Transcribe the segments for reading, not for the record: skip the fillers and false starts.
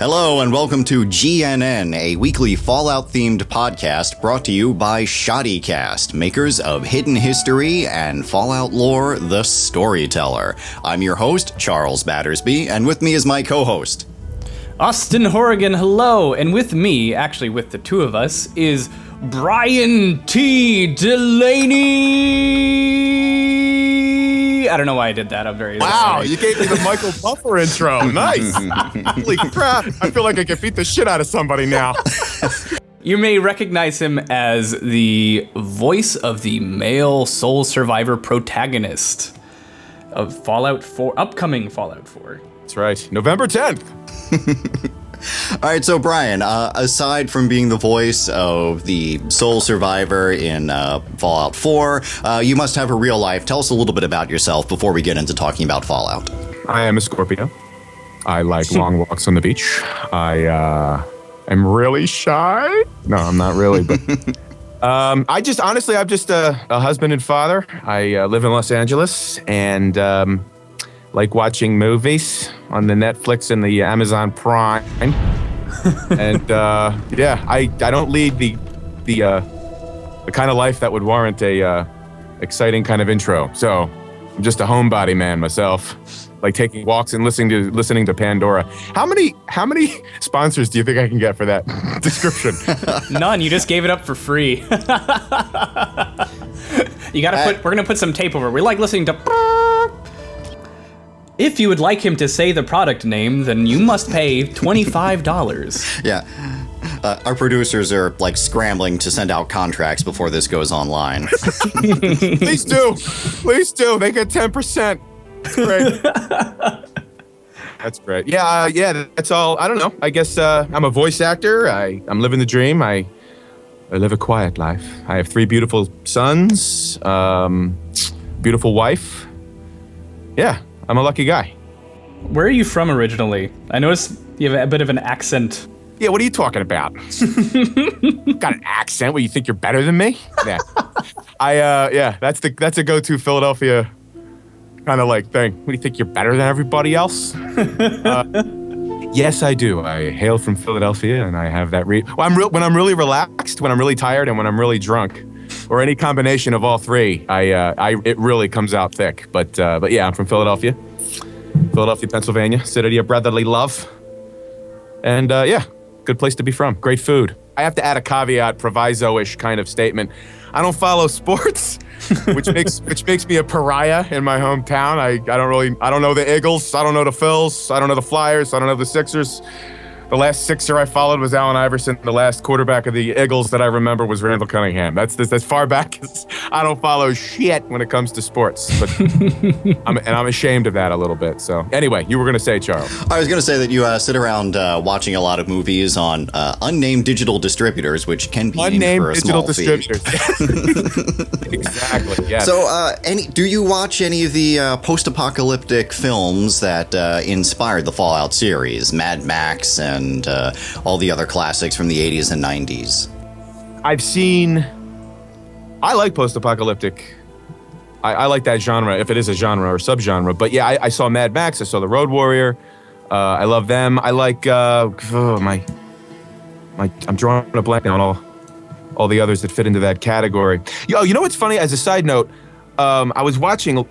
Hello and welcome to GNN, a weekly Fallout-themed podcast brought to you by Shoddycast, makers of Hidden History and Fallout Lore, The Storyteller. I'm your host, Charles Battersby, and with me is my co-host, Austin Horrigan, hello, and with me, actually with the two of us, is Brian T. Delaney. I don't know why I did that. I'm very Wow, you gave me the Michael Buffer intro. Nice. Holy crap. I feel like I could beat the shit out of somebody now. You may recognize him as the voice of the male soul survivor protagonist of Fallout 4, upcoming Fallout 4. That's right. November 10th. All right, so Brian, aside from being the voice of the sole survivor in Fallout 4, you must have a real life. Tell us a little bit about yourself before we get into talking about Fallout. I am a Scorpio. I like long walks on the beach. I am really shy. No, I'm not really, but I'm just a husband and father. I live in Los Angeles and like watching movies on the Netflix and the Amazon Prime. And I don't lead the kind of life that would warrant a exciting kind of intro. So I'm just a homebody man myself, like taking walks and listening to Pandora. How many sponsors do you think I can get for that description? None. You just gave it up for free. You gotta we're gonna put some tape over. We like listening to. If you would like him to say the product name, then you must pay $25. Yeah. Our producers are, like, scrambling to send out contracts before this goes online. Please do. Please do. They get 10%. That's great. That's great. Yeah, that's all. I don't know. I guess I'm a voice actor. I'm living the dream. I live a quiet life. I have 3 beautiful sons, beautiful wife. Yeah. I'm a lucky guy. Where are you from originally? I noticed you have a bit of an accent. Yeah, what are you talking about? Got an accent? What, you think you're better than me? Yeah. That's a go-to Philadelphia kind of like thing. What, do you think you're better than everybody else? Yes, I do. I hail from Philadelphia, and I have that. When I'm really relaxed, when I'm really tired, and when I'm really drunk, or any combination of all three, it really comes out thick. But yeah, I'm from Philadelphia, Pennsylvania, city of brotherly love, and yeah, good place to be from. Great food. I have to add a caveat, proviso-ish kind of statement. I don't follow sports, which makes me a pariah in my hometown. I don't know the Eagles, I don't know the Phils, I don't know the Flyers, I don't know the Sixers. The last Sixer I followed was Allen Iverson. The last quarterback of the Eagles that I remember was Randall Cunningham. That's as far back as I don't follow shit when it comes to sports. But I'm ashamed of that a little bit. So anyway, you were going to say, Charles. I was going to say that you sit around watching a lot of movies on unnamed digital distributors, which can be unnamed for a digital small distributors. Exactly. Yes. So, do you watch any of the post-apocalyptic films that inspired the Fallout series, Mad Max and all the other classics from the 80s and 90s? I like post-apocalyptic. I like that genre, if it is a genre or subgenre. But yeah, I saw Mad Max. I saw The Road Warrior. I love them. I like, I'm drawing a blank on all the others that fit into that category. You know what's funny? As a side note, I was watching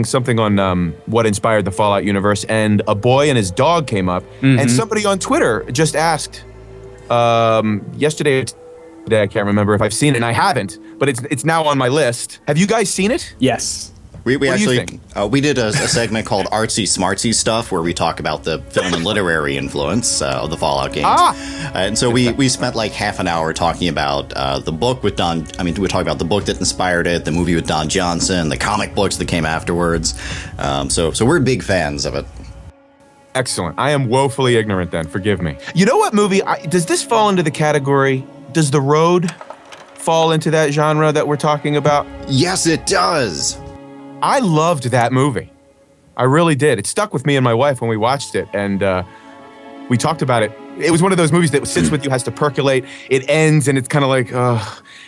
something on what inspired the Fallout universe, and a boy and his dog came up, and somebody on Twitter just asked yesterday or today, I can't remember if I've seen it, and I haven't, but it's now on my list. Have you guys seen it? Yes. We actually we did a segment called Artsy Smartsy Stuff, where we talk about the film and literary influence of the Fallout games. And so we spent like half an hour talking about the book with Don. I mean, we talked about the book that inspired it, the movie with Don Johnson, the comic books that came afterwards. So we're big fans of it. Excellent. I am woefully ignorant then. Forgive me. You know what movie? Does this fall into the category? Does The Road fall into that genre that we're talking about? Yes, it does. I loved that movie. I really did. It stuck with me and my wife when we watched it, and we talked about it it was one of those movies that sits with you, has to percolate. It ends, and it's kind of like,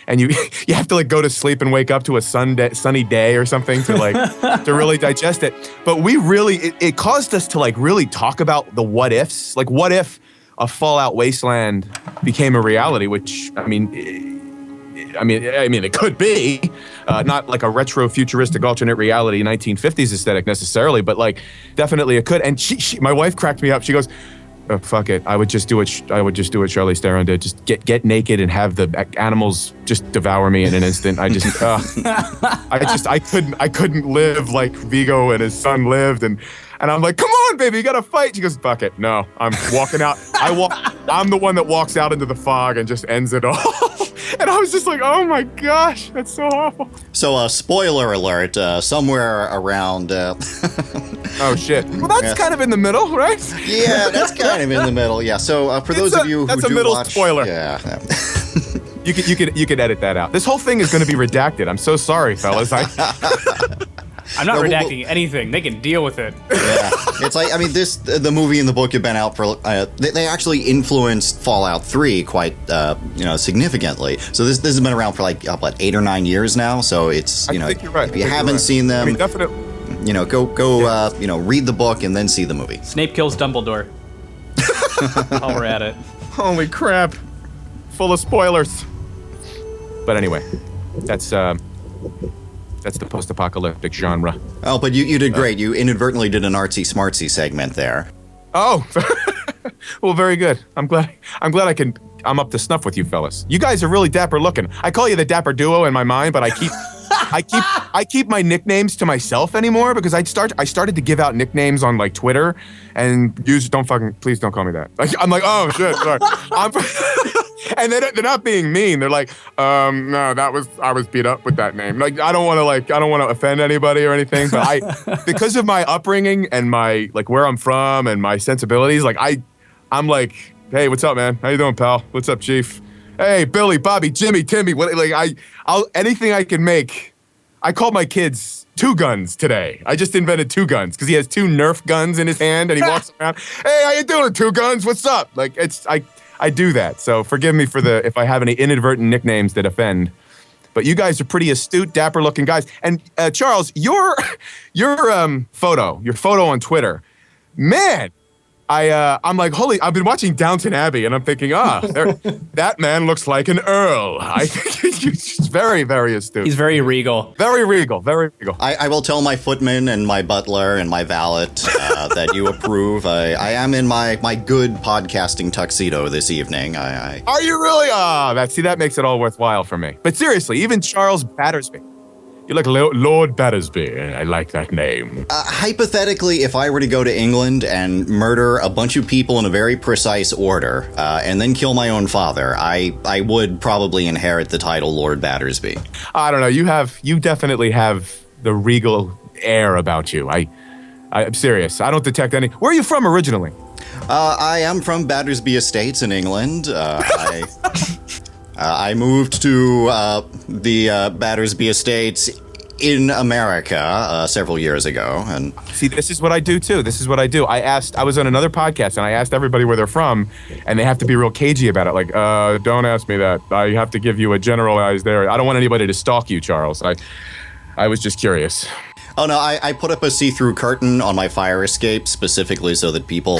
and you have to like go to sleep and wake up to a sunny day or something to like to really digest it. But we really, it caused us to like really talk about the what ifs. Like, what if a Fallout Wasteland became a reality? Which I mean, it could be not like a retro futuristic alternate reality 1950s aesthetic necessarily, but like definitely it could. And my wife cracked me up. She goes, oh, fuck it. I would just do what Charlize Theron did. Just get naked and have the animals just devour me in an instant. I couldn't live like Vigo and his son lived. And I'm like, come on, baby, you gotta fight. She goes, fuck it. No, I'm walking out. I'm the one that walks out into the fog and just ends it all. And I was just like, oh my gosh, that's so awful. So, spoiler alert, somewhere around... oh, shit. Well, that's kind of in the middle, right? Yeah, that's kind of in the middle, yeah. So, for those of you who that's do a middle watch... spoiler. Yeah. You could edit that out. This whole thing is going to be redacted. I'm so sorry, fellas. I'm not redacting anything. They can deal with it. Yeah, it's like, I mean, the movie and the book have been out for. They actually influenced Fallout 3 quite, significantly. So this has been around for like 8 or 9 years now. So it's I think you're right. If you haven't seen them, definitely. Go read the book and then see the movie. Snape kills Dumbledore. While we're at it. Holy crap! Full of spoilers. But anyway, that's the post-apocalyptic genre. Oh, but you did great. You inadvertently did an artsy-smartsy segment there. Oh, well, very good. I'm glad I'm up to snuff with you fellas. You guys are really dapper looking. I call you the dapper duo in my mind, but I keep my nicknames to myself anymore because I started to give out nicknames on like Twitter, and please don't call me that. Like, I'm like, oh shit, sorry. And they're not being mean. They're like, no, I was beat up with that name. Like, I don't want to offend anybody or anything, but because of my upbringing and my like where I'm from and my sensibilities, like I'm like, hey, what's up, man? How you doing, pal? What's up, Chief? Hey, Billy, Bobby, Jimmy, Timmy. I'll anything I can make. I called my kids Two Guns today. I just invented Two Guns because he has 2 Nerf guns in his hand and he walks around. Hey, how you doing, Two Guns? What's up? Like I do that, so forgive me if I have any inadvertent nicknames that offend. But you guys are pretty astute, dapper-looking guys. And Charles, your photo on Twitter, man, I'm like, I've been watching Downton Abbey, and I'm thinking, that man looks like an earl. I think he's very, very astute. He's very regal. Very regal, very regal. I will tell my footman and my butler and my valet that you approve. I am in my good podcasting tuxedo this evening. Are you really? That makes it all worthwhile for me. But seriously, even Charles Battersby. You're like Lord Battersby. I like that name. Hypothetically, if I were to go to England and murder a bunch of people in a very precise order, and then kill my own father, I would probably inherit the title Lord Battersby. I don't know. You definitely have the regal air about you. I'm serious. I don't detect any. Where are you from originally? I am from Battersby Estates in England. I moved to the Battersby Estates in America several years ago, and see, this is what I do too. I was on another podcast, and I asked everybody where they're from, and they have to be real cagey about it. Like, don't ask me that. I have to give you a generalized area. I don't want anybody to stalk you, Charles. I was just curious. Oh, no, I put up a see-through curtain on my fire escape specifically so that people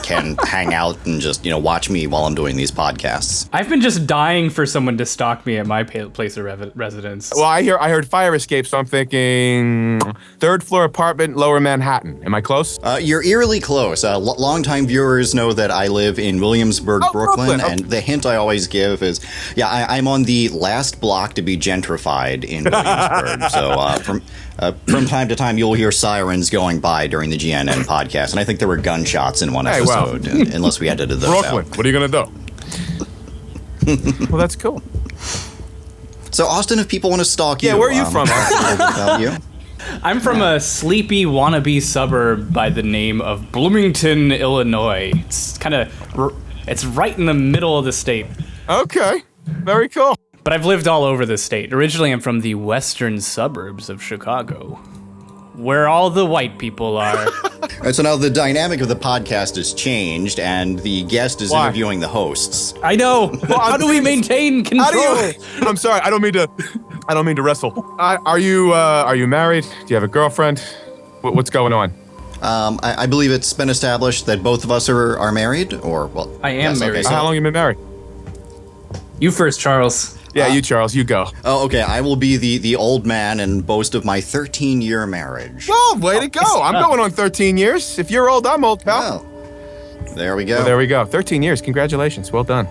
can hang out and just, watch me while I'm doing these podcasts. I've been just dying for someone to stalk me at my place of residence. Well, I heard fire escape, so I'm thinking 3rd floor apartment, Lower Manhattan. Am I close? You're eerily close. Longtime viewers know that I live in Williamsburg, Brooklyn, Okay. and the hint I always give is, I'm on the last block to be gentrified in Williamsburg. So from time to time, you'll hear sirens going by during the GNN podcast, and I think there were gunshots in one episode, unless we edited those Brooklyn, out. what are you going to do? Well, that's cool. So, Austin, if people want to stalk you... Yeah, where are you from? About you? I'm from a sleepy wannabe suburb by the name of Bloomington, Illinois. It's right in the middle of the state. Okay, very cool. But I've lived all over the state. Originally, I'm from the western suburbs of Chicago, where all the white people are. All right, so now the dynamic of the podcast has changed, and the guest is interviewing the hosts. I know. How do we maintain control? I'm sorry. I don't mean to wrestle. Are you married? Do you have a girlfriend? What's going on? I believe it's been established that both of us are married, or well, I am married. so How long have you been married? You first, Charles. Yeah, you, Charles. You go. Oh, okay. I will be the old man and boast of my 13-year marriage. Oh, way to go. I'm going on 13 years. If you're old, I'm old, pal. Well, there we go. Well, there we go. 13 years. Congratulations. Well done.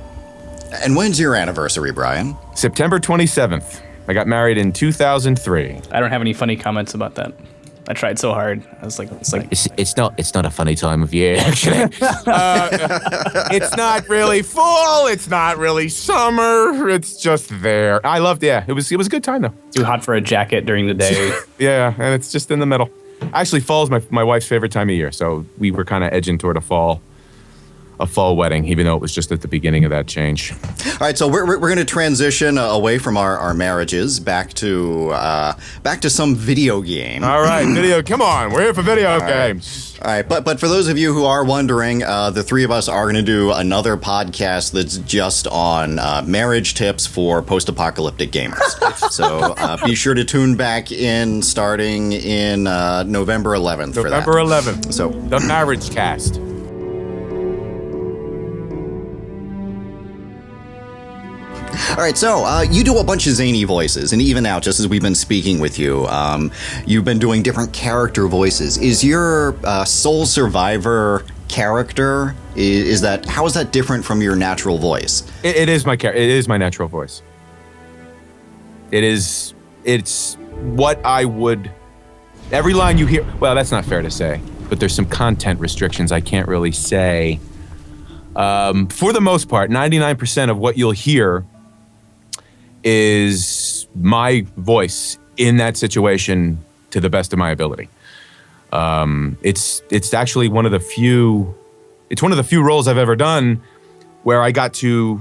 And when's your anniversary, Brian? September 27th. I got married in 2003. I don't have any funny comments about that. I tried so hard. I was like, It's not a funny time of year, actually. It's not really fall. It's not really summer. It's just there. I loved it. Yeah, it was a good time, though. too hot for a jacket during the day. Yeah, and it's just in the middle. Actually, fall's my wife's favorite time of year, so we were kind of edging toward a fall wedding, even though it was just at the beginning of that change. All right, so we're going to transition away from our marriages back to some video game. All right, video. Come on, we're here for video games. All right, but for those of you who are wondering, the three of us are going to do another podcast that's just on marriage tips for post-apocalyptic gamers. So be sure to tune back in starting in November 11th for that. November 11th. So The Marriage Cast. all right, so you do a bunch of zany voices, and even now, just as we've been speaking with you, you've been doing different character voices. Is your Soul Survivor character, how is that different from your natural voice? It is my natural voice. It's what I would, every line you hear, well, that's not fair to say, but there's some content restrictions I can't really say. For the most part, 99% of what you'll hear is my voice in that situation to the best of my ability. It's actually one of the few roles I've ever done where I got to,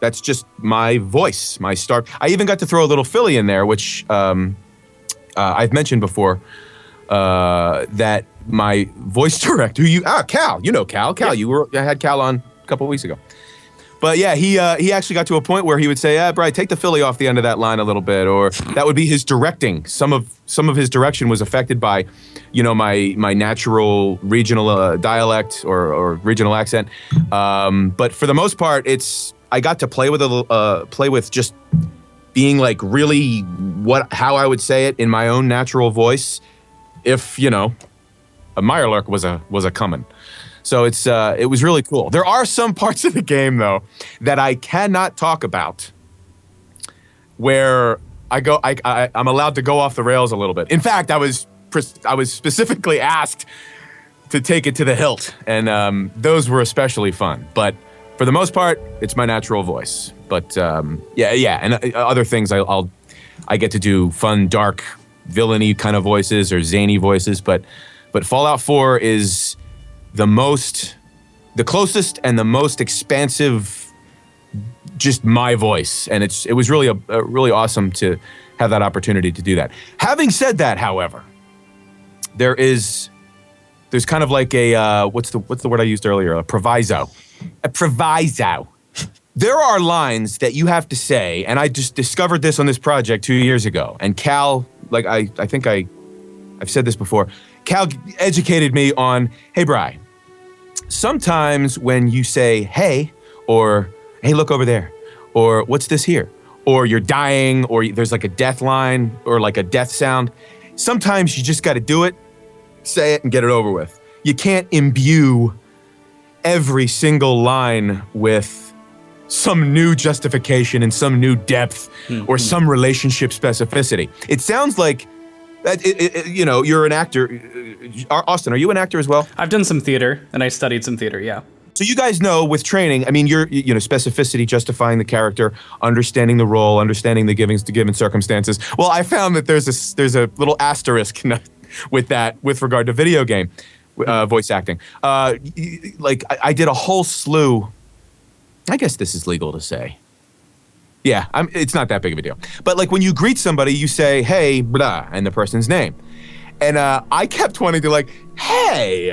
that's just my voice, my star. I even got to throw a little Philly in there, which I've mentioned before, that my voice director, Cal, you know Cal, I had Cal on a couple of weeks ago. But yeah, he actually got to a point where he would say, Brian, take the Philly off the end of that line a little bit, or that would be his directing. Some of his direction was affected by, my natural regional dialect or regional accent. But for the most part, I got to play with just being like really how I would say it in my own natural voice, if a Mirelurk was a coming. So it was really cool. There are some parts of the game though that I cannot talk about, where I'm allowed to go off the rails a little bit. In fact, I was specifically asked to take it to the hilt, and those were especially fun. But for the most part, it's my natural voice. But yeah, and other things I get to do fun, dark, villainy kind of voices or zany voices. But Fallout 4 is the closest and the most expansive, just my voice, and it was really really awesome to have that opportunity to do that. Having said that, however, there's kind of like a what's the word I used earlier? A proviso. There are lines that you have to say, and I just discovered this on this project 2 years ago. And Cal, like I think I've said this before, Cal educated me on, hey, Bri, sometimes when you say, hey, or hey, look over there, or what's this here, or you're dying, or there's like a death line, or like a death sound, sometimes you just got to do it, say it, and get it over with. You can't imbue every single line with some new justification and some new depth or some relationship specificity. It sounds like that, you're an actor. Austin, are you an actor as well? I've done some theater, and I studied some theater, yeah. So you guys know with training, I mean, you're specificity, justifying the character, understanding the role, understanding the given circumstances. Well, I found that there's a little asterisk with that with regard to video game voice acting. Like I did a whole slew. I guess this is legal to say. Yeah, it's not that big of a deal. But like when you greet somebody, you say, hey, blah, and the person's name. And I kept wanting to like, hey,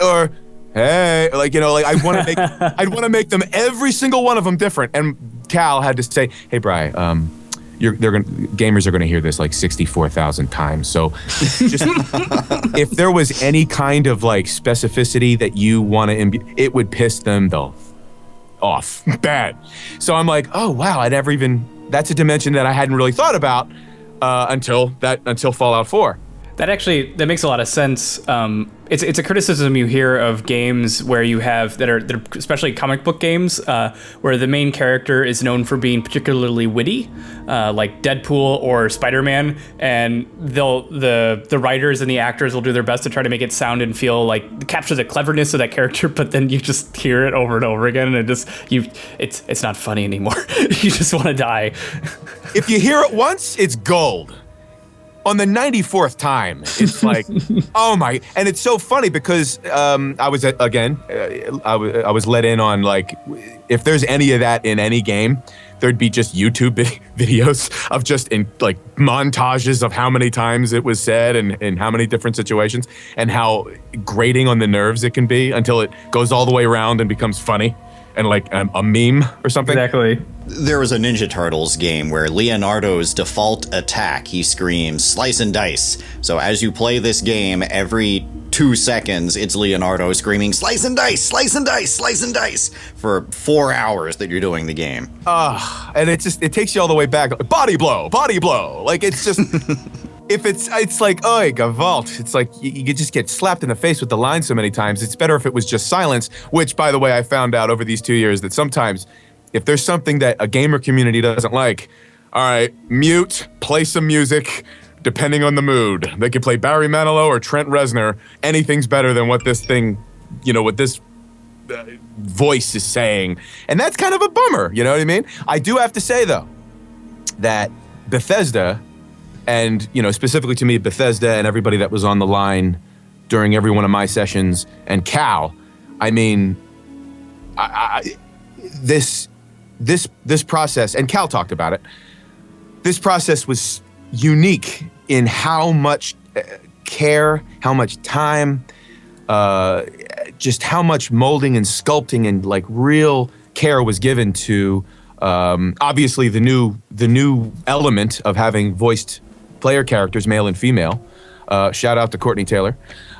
or hey, like, you know, like I'd want to make them, every single one of them different. And Cal had to say, hey, Bri, gamers are gonna hear this like 64,000 times. So just if there was any kind of like specificity that you want to, it would piss them off bad. So I'm like, oh wow, that's a dimension that I hadn't really thought about until Fallout 4. That makes a lot of sense. It's a criticism you hear of games where you have that are especially comic book games where the main character is known for being particularly witty, like Deadpool or Spider-Man, and the writers and the actors will do their best to try to make it sound and feel like capture the cleverness of that character, but then you just hear it over and over again, and it's not funny anymore. You just want to die. If you hear it once, it's gold. On the 94th time, it's like, oh my! And it's so funny because I was let in on like, if there's any of that in any game, there'd be just YouTube videos of just in like montages of how many times it was said and in how many different situations and how grating on the nerves it can be until it goes all the way around and becomes funny and like a meme or something. Exactly. There was a Ninja Turtles game where Leonardo's default attack, he screams, slice and dice. So as you play this game, every 2 seconds, it's Leonardo screaming, slice and dice, slice and dice, slice and dice, for 4 hours that you're doing the game. And it takes you all the way back. Body blow, body blow. Like, it's just, it's like, oh, Gavalt. It's like, you just get slapped in the face with the line so many times. It's better if it was just silence, which, by the way, I found out over these 2 years that sometimes, if there's something that a gamer community doesn't like, all right, mute, play some music, depending on the mood. They can play Barry Manilow or Trent Reznor. Anything's better than what this thing, what this voice is saying. And that's kind of a bummer, you know what I mean? I do have to say, though, that Bethesda, and, specifically to me, Bethesda and everybody that was on the line during every one of my sessions, and Cal, I mean, this process, and Cal talked about it, this process was unique in how much care, how much time, just how much molding and sculpting and like real care was given to obviously the new element of having voiced player characters, male and female. Shout out to Courtney Taylor.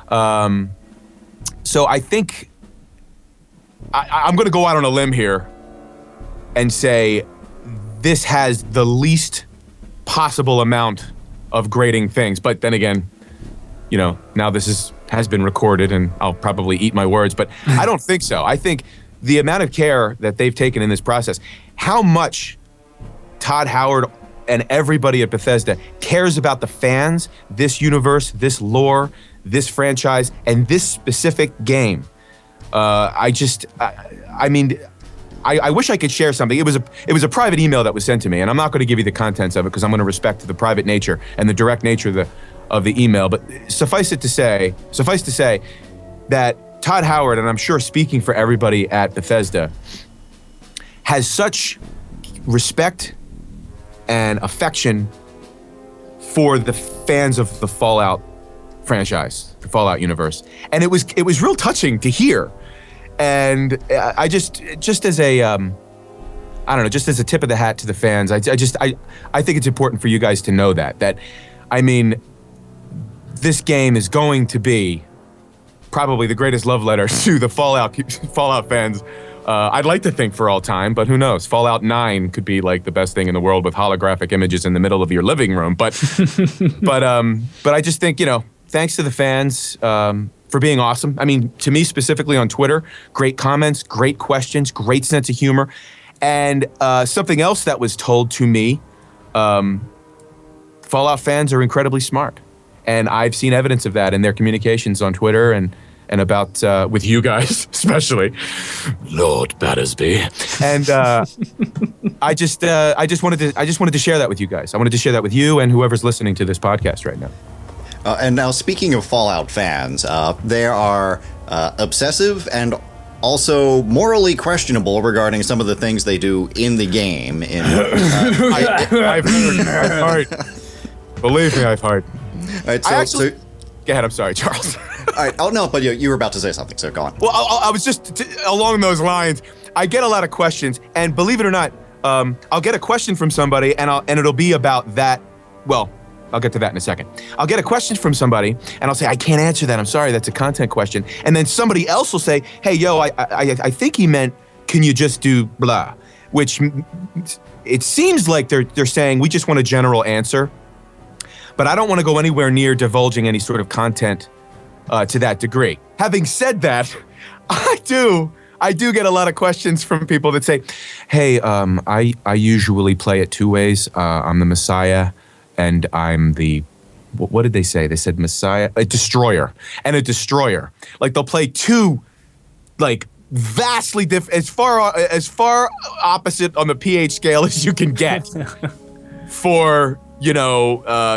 So I think I'm going to go out on a limb here and say this has the least possible amount of grading things. But then again, now this has been recorded and I'll probably eat my words, but I don't think so. I think the amount of care that they've taken in this process, how much Todd Howard and everybody at Bethesda cares about the fans, this universe, this lore, this franchise, and this specific game. I wish I could share something. It was a private email that was sent to me, and I'm not going to give you the contents of it because I'm going to respect the private nature and the direct nature of the email. But suffice to say that Todd Howard, and I'm sure speaking for everybody at Bethesda, has such respect and affection for the fans of the Fallout franchise, the Fallout universe, and it was real touching to hear. And I just as a just as a tip of the hat to the fans, I think it's important for you guys to know that I mean, this game is going to be probably the greatest love letter to the Fallout fans. I'd like to think for all time, but who knows? Fallout 9 could be like the best thing in the world with holographic images in the middle of your living room. But but I just think, thanks to the fans for being awesome. I mean, to me specifically on Twitter, great comments, great questions, great sense of humor. And something else that was told to me, Fallout fans are incredibly smart. And I've seen evidence of that in their communications on Twitter and about with you guys, especially, Lord Battersby. And I just wanted to share that with you guys. I wanted to share that with you and whoever's listening to this podcast right now. And now, speaking of Fallout fans, there are obsessive and also morally questionable regarding some of the things they do in the game. I've heard. Believe me, I've heard. right, Go ahead. I'm sorry, Charles. all right. Oh no, but you were about to say something, so go on. Well, I was just along those lines. I get a lot of questions, and believe it or not, I'll get a question from somebody, and it'll be about that. Well, I'll get to that in a second. I'll get a question from somebody, and I'll say, I can't answer that. I'm sorry, that's a content question. And then somebody else will say, hey, yo, I think he meant, can you just do blah? Which it seems like they're saying we just want a general answer, but I don't want to go anywhere near divulging any sort of content to that degree. Having said that, I do get a lot of questions from people that say, hey, I usually play it two ways. I'm the Messiah, and I'm the, what did they say? They said Messiah, a destroyer, and a destroyer. Like they'll play two, like vastly different, as far opposite on the pH scale as you can get for,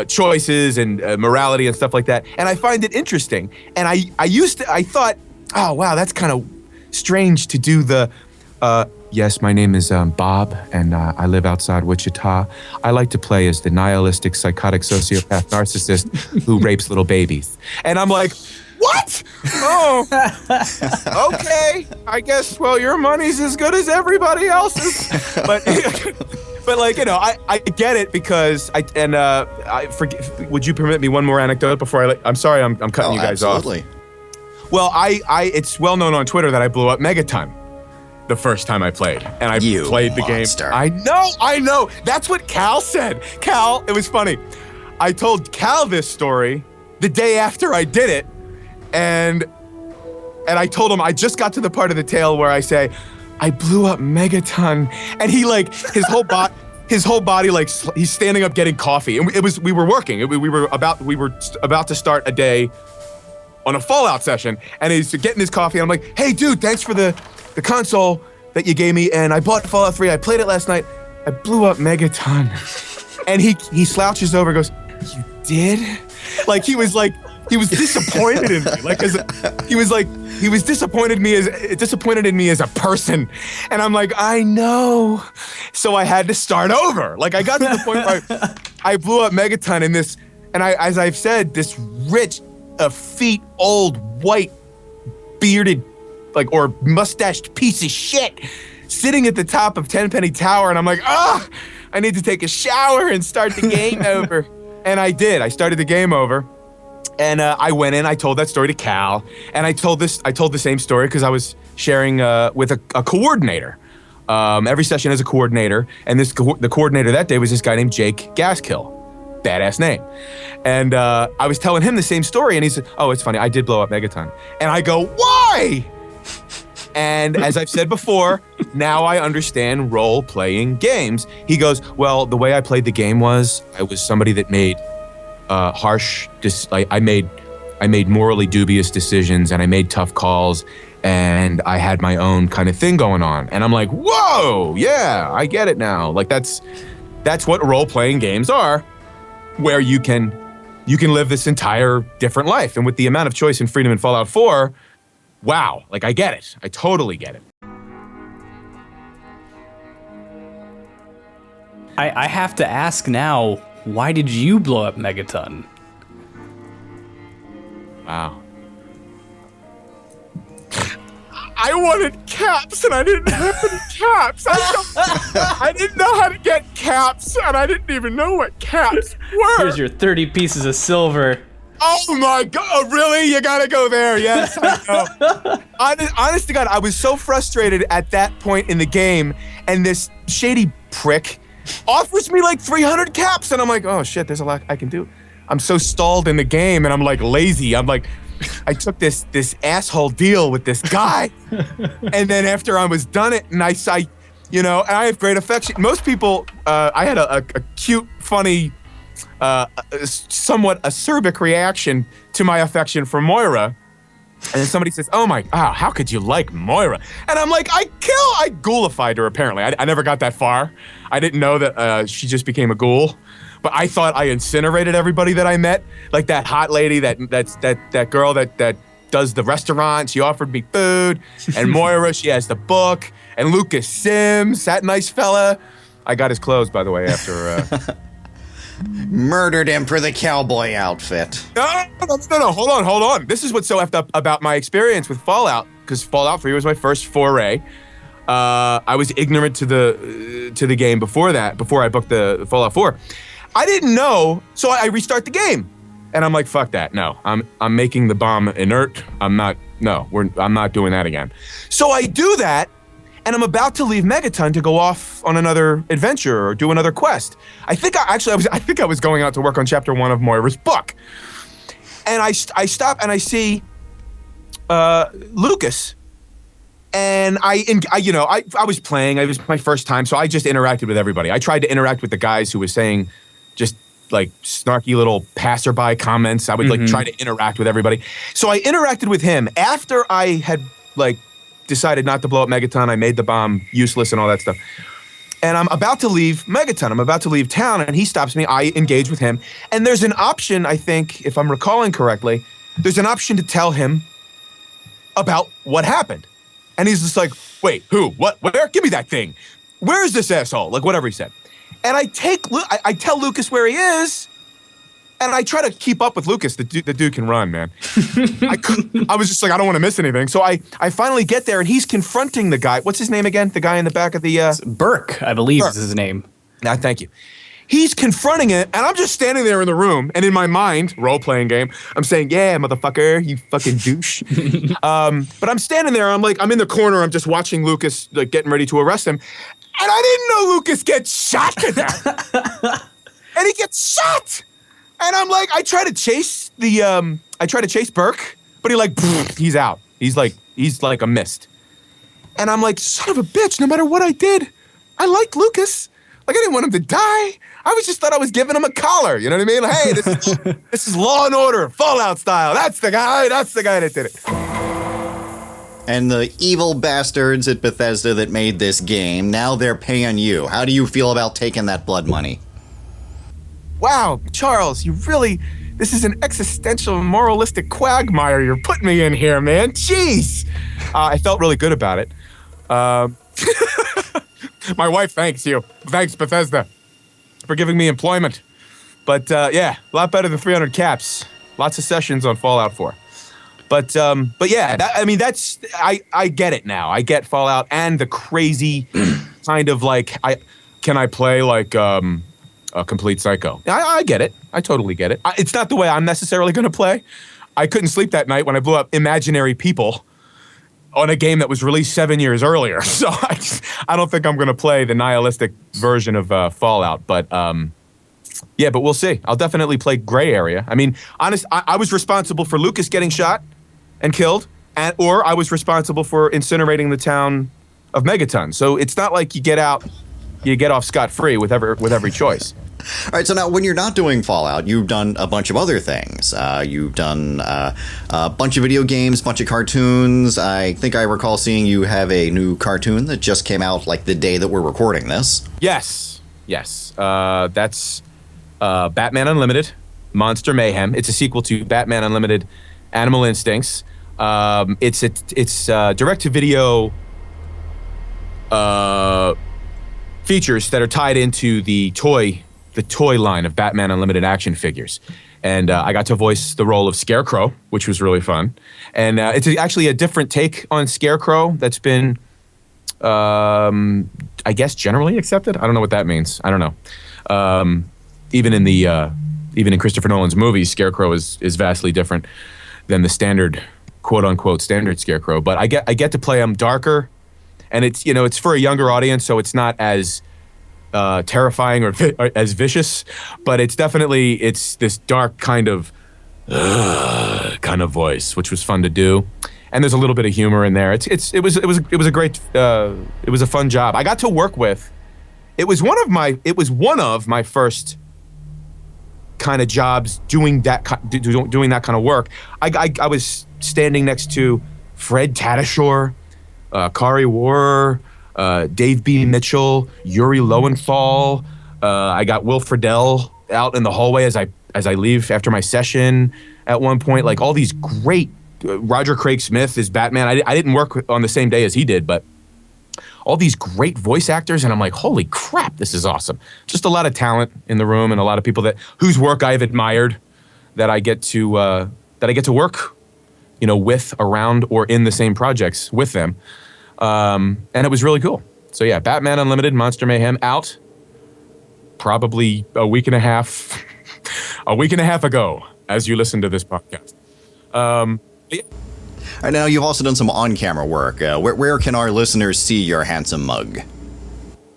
choices and morality and stuff like that. And I find it interesting. And I thought, oh wow, that's kind of strange to do the, yes, my name is Bob, and I live outside Wichita. I like to play as the nihilistic, psychotic sociopath narcissist who rapes little babies. And I'm like, what? Oh, okay. I guess, well, your money's as good as everybody else's. But like, I get it because I forget. Would you permit me one more anecdote before I'm sorry, I'm cutting you guys absolutely. off. Well, it's well known on Twitter that I blew up Megaton the first time I played, and I played the monster. game. I know. That's what Cal said. Cal, it was funny. I told Cal this story the day after I did it, and I told him I just got to the part of the tale where I say, I blew up Megaton, and he like his whole body like he's standing up getting coffee, and we were working. We were about to start a day on a Fallout session, and he's getting his coffee, and I'm like, hey dude, thanks for the console that you gave me, and I bought Fallout 3, I played it last night, I blew up Megaton. And he slouches over and goes, you did? Like he was disappointed in me. He was disappointed in me as a person. And I'm like, I know. So I had to start over. Like I got to the point where I blew up Megaton in this, and as I've said, this rich, effete, old, white, bearded, or mustached piece of shit sitting at the top of Tenpenny Tower, and I'm like, I need to take a shower and start the game over. And I did. I started the game over, and I went in. I told that story to Cal, and I told the same story because I was sharing with a coordinator. Every session has a coordinator, and the coordinator that day was this guy named Jake Gaskill. Badass name. And I was telling him the same story, and he said, oh, it's funny, I did blow up Megaton. And I go, why? And as I've said before, now I understand role-playing games. He goes, well, the way I played the game was, I was somebody that made I made morally dubious decisions, and I made tough calls, and I had my own kind of thing going on. And I'm like, whoa, yeah, I get it now. Like that's what role-playing games are, where you can live this entire different life. And with the amount of choice and freedom in Fallout 4, wow, like I get it. I totally get it. I have to ask now, why did you blow up Megaton? Wow. I wanted caps, and I didn't have any caps. I didn't know how to get caps, and I didn't even know what caps were. Here's your 30 pieces of silver. Oh my God, really? You gotta go there, yes, I know. Honest to God, I was so frustrated at that point in the game, and this shady prick offers me like 300 caps, and I'm like, oh shit, there's a lot I can do. I'm so stalled in the game, and I'm like lazy. I'm like, I took this asshole deal with this guy, and then after I was done it, and I have great affection. Most people, I had a cute, funny, somewhat acerbic reaction to my affection for Moira. And then somebody says, how could you like Moira? And I'm like, I ghoulified her, apparently. I never got that far. I didn't know that she just became a ghoul. But I thought I incinerated everybody that I met. Like that hot lady, that girl that does the restaurant. She offered me food. And Moira, she has the book. And Lucas Sims, that nice fella. I got his clothes, by the way, after... Murdered him for the cowboy outfit. No, hold on. This is what's so effed up about my experience with Fallout, because Fallout 3 was my first foray. I was ignorant to the game before I booked the Fallout 4. I didn't know, so I restart the game. And I'm like, fuck that. No, I'm making the bomb inert. I'm not doing that again. So I do that, and I'm about to leave Megaton to go off on another adventure or do another quest. I think I was going out to work on chapter 1 of Moira's book. And I stop and I see Lucas. And I was playing. It was my first time, so I just interacted with everybody. I tried to interact with the guys who were saying just like snarky little passerby comments. I would like try to interact with everybody. So I interacted with him after I had like decided not to blow up Megaton. I made the bomb useless and all that stuff. And I'm about to leave Megaton. I'm about to leave town, and he stops me. I engage with him, and there's an option. I think, if I'm recalling correctly, there's an option to tell him about what happened. And he's just like, wait, who? What? Where? Give me that thing. Where is this asshole? Like, whatever he said. And I I tell Lucas where he is, and I try to keep up with Lucas. The dude can run, man. I was just like, I don't want to miss anything. So I finally get there, and he's confronting the guy. What's his name again? The guy in the back of the... Burke, I believe is his name. Thank you. He's confronting it, and I'm just standing there in the room, and in my mind, role-playing game, I'm saying, yeah, motherfucker, you fucking douche. But I'm standing there, I'm in the corner, I'm just watching Lucas, like, getting ready to arrest him, and I didn't know Lucas gets shot to death. And he gets shot! And I'm like, I try to chase Burke, but he's out. He's like a mist. And I'm like, son of a bitch, no matter what I did, I liked Lucas. Like, I didn't want him to die. I just thought I was giving him a collar. You know what I mean? Like, hey, this is Law and Order, Fallout style. That's the guy that did it. And the evil bastards at Bethesda that made this game, now they're paying you. How do you feel about taking that blood money? Wow, Charles, this is an existential, moralistic quagmire you're putting me in here, man. Jeez. I felt really good about it. My wife thanks you. Thanks, Bethesda, for giving me employment. But yeah, a lot better than 300 caps. Lots of sessions on Fallout 4. But yeah, I get it now. I get Fallout and the crazy kind of like, can I play like a complete psycho? I get it. I totally get it. It's not the way I'm necessarily going to play. I couldn't sleep that night when I blew up imaginary people on a game that was released 7 years earlier. So I don't think I'm going to play the nihilistic version of Fallout. But yeah, but we'll see. I'll definitely play Gray Area. I mean, I was responsible for Lucas getting shot and killed, or I was responsible for incinerating the town of Megaton. So it's not like you get off scot-free with every choice. All right, so now when you're not doing Fallout, you've done a bunch of other things. You've done a bunch of video games, a bunch of cartoons. I think I recall seeing you have a new cartoon that just came out like the day that we're recording this. Yes. That's Batman Unlimited, Monster Mayhem. It's a sequel to Batman Unlimited, Animal Instincts. It's direct-to-video features that are tied into the toy line of Batman Unlimited action figures. And I got to voice the role of Scarecrow, which was really fun. And it's actually a different take on Scarecrow that's been, I guess, generally accepted. I don't know what that means. I don't know. Even in Christopher Nolan's movies, Scarecrow is vastly different than the standard, quote unquote, standard Scarecrow. But I get to play him darker, and it's for a younger audience, so it's not as terrifying or as vicious, but it's this dark kind of voice, which was fun to do, and there's a little bit of humor in there. It was a fun job. I got to work with. It was one of my first kind of jobs doing that kind of work. I was standing next to Fred Tatasciore, Kari War, Dave B. Mitchell, Yuri Lowenthal. I got Will Friedle out in the hallway as I leave after my session at one point. Like all these great, Roger Craig Smith is Batman. I didn't work on the same day as he did, but all these great voice actors, and I'm like, holy crap, this is awesome. Just a lot of talent in the room, and a lot of people whose work I've admired, that I get to work, with, around, or in the same projects with them, and it was really cool. So yeah, Batman Unlimited, Monster Mayhem out probably a week and a half ago as you listen to this podcast. Yeah. And now you've also done some on-camera work. Where can our listeners see your handsome mug?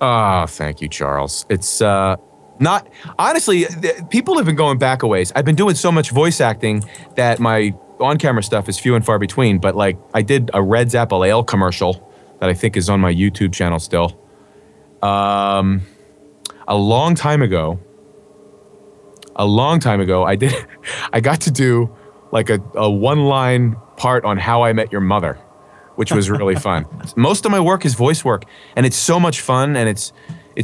Thank you, Charles. It's not, honestly, people have been going back a ways. I've been doing so much voice acting that my on-camera stuff is few and far between, but like I did a Red's Apple Ale commercial that I think is on my YouTube channel still. A long time ago, I got to do like a one-line part on How I Met Your Mother, which was really fun. Most of my work is voice work, and it's so much fun, and it's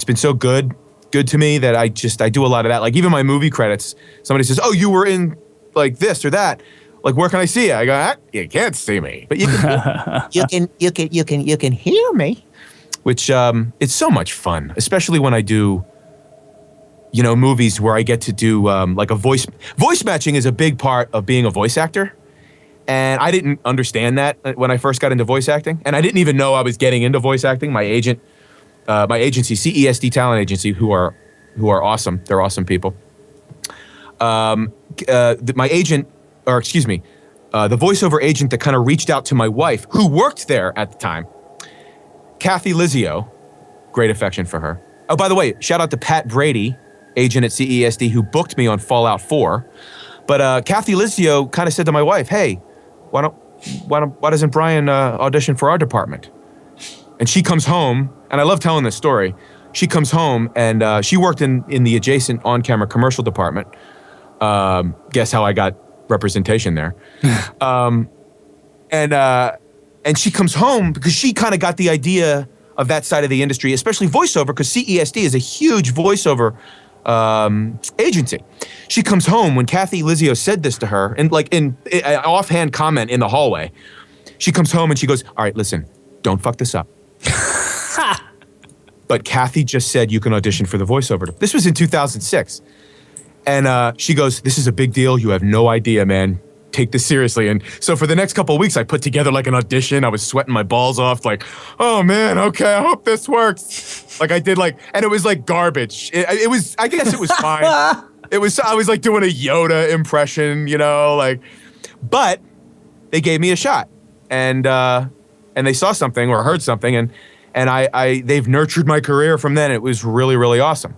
been so good to me that I do a lot of that. Like even my movie credits, somebody says, "Oh, you were in like this or that. Like where can I see you?" I go, "You can't see me, but you can hear me." Which it's so much fun, especially when I do movies where I get to do like a voice matching is a big part of being a voice actor. And I didn't understand that when I first got into voice acting. And I didn't even know I was getting into voice acting. My agency, CESD Talent Agency, who are awesome. They're awesome people. The voiceover agent that kind of reached out to my wife, who worked there at the time, Kathy Lizio, great affection for her. Oh, by the way, shout out to Pat Brady, agent at CESD, who booked me on Fallout 4. But Kathy Lizio kind of said to my wife, "Hey, why doesn't Brian audition for our department?" And she comes home, and I love telling this story. She comes home, and she worked in the adjacent on-camera commercial department. Guess how I got representation there. And she comes home because she kind of got the idea of that side of the industry, especially voiceover, because CESD is a huge voiceover agency. She comes home when Kathy Lizio said this to her, and like in an offhand comment in the hallway. She comes home and she goes, "All right, listen, don't fuck this up." But Kathy just said you can audition for the voiceover. This was in 2006. And she goes, "This is a big deal. You have no idea, man. Take this seriously." And so for the next couple of weeks, I put together like an audition. I was sweating my balls off, like, "Oh man, okay, I hope this works." Like I did and it was like garbage. I guess it was fine. I was like doing a Yoda impression, but they gave me a shot, and they saw something or heard something, and they've nurtured my career from then. It was really, really awesome.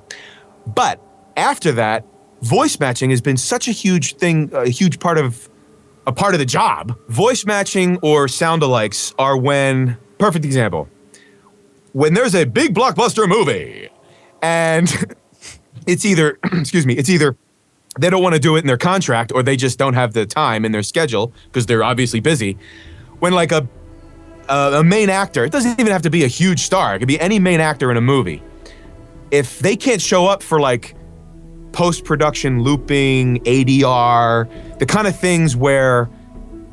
But after that, voice matching has been such a huge thing, a huge part of the job. Voice matching or sound-alikes are perfect example, when there's a big blockbuster movie and it's either, they don't want to do it in their contract or they just don't have the time in their schedule because they're obviously busy. When like a main actor, it doesn't even have to be a huge star, it could be any main actor in a movie. If they can't show up for like post-production looping, ADR, the kind of things where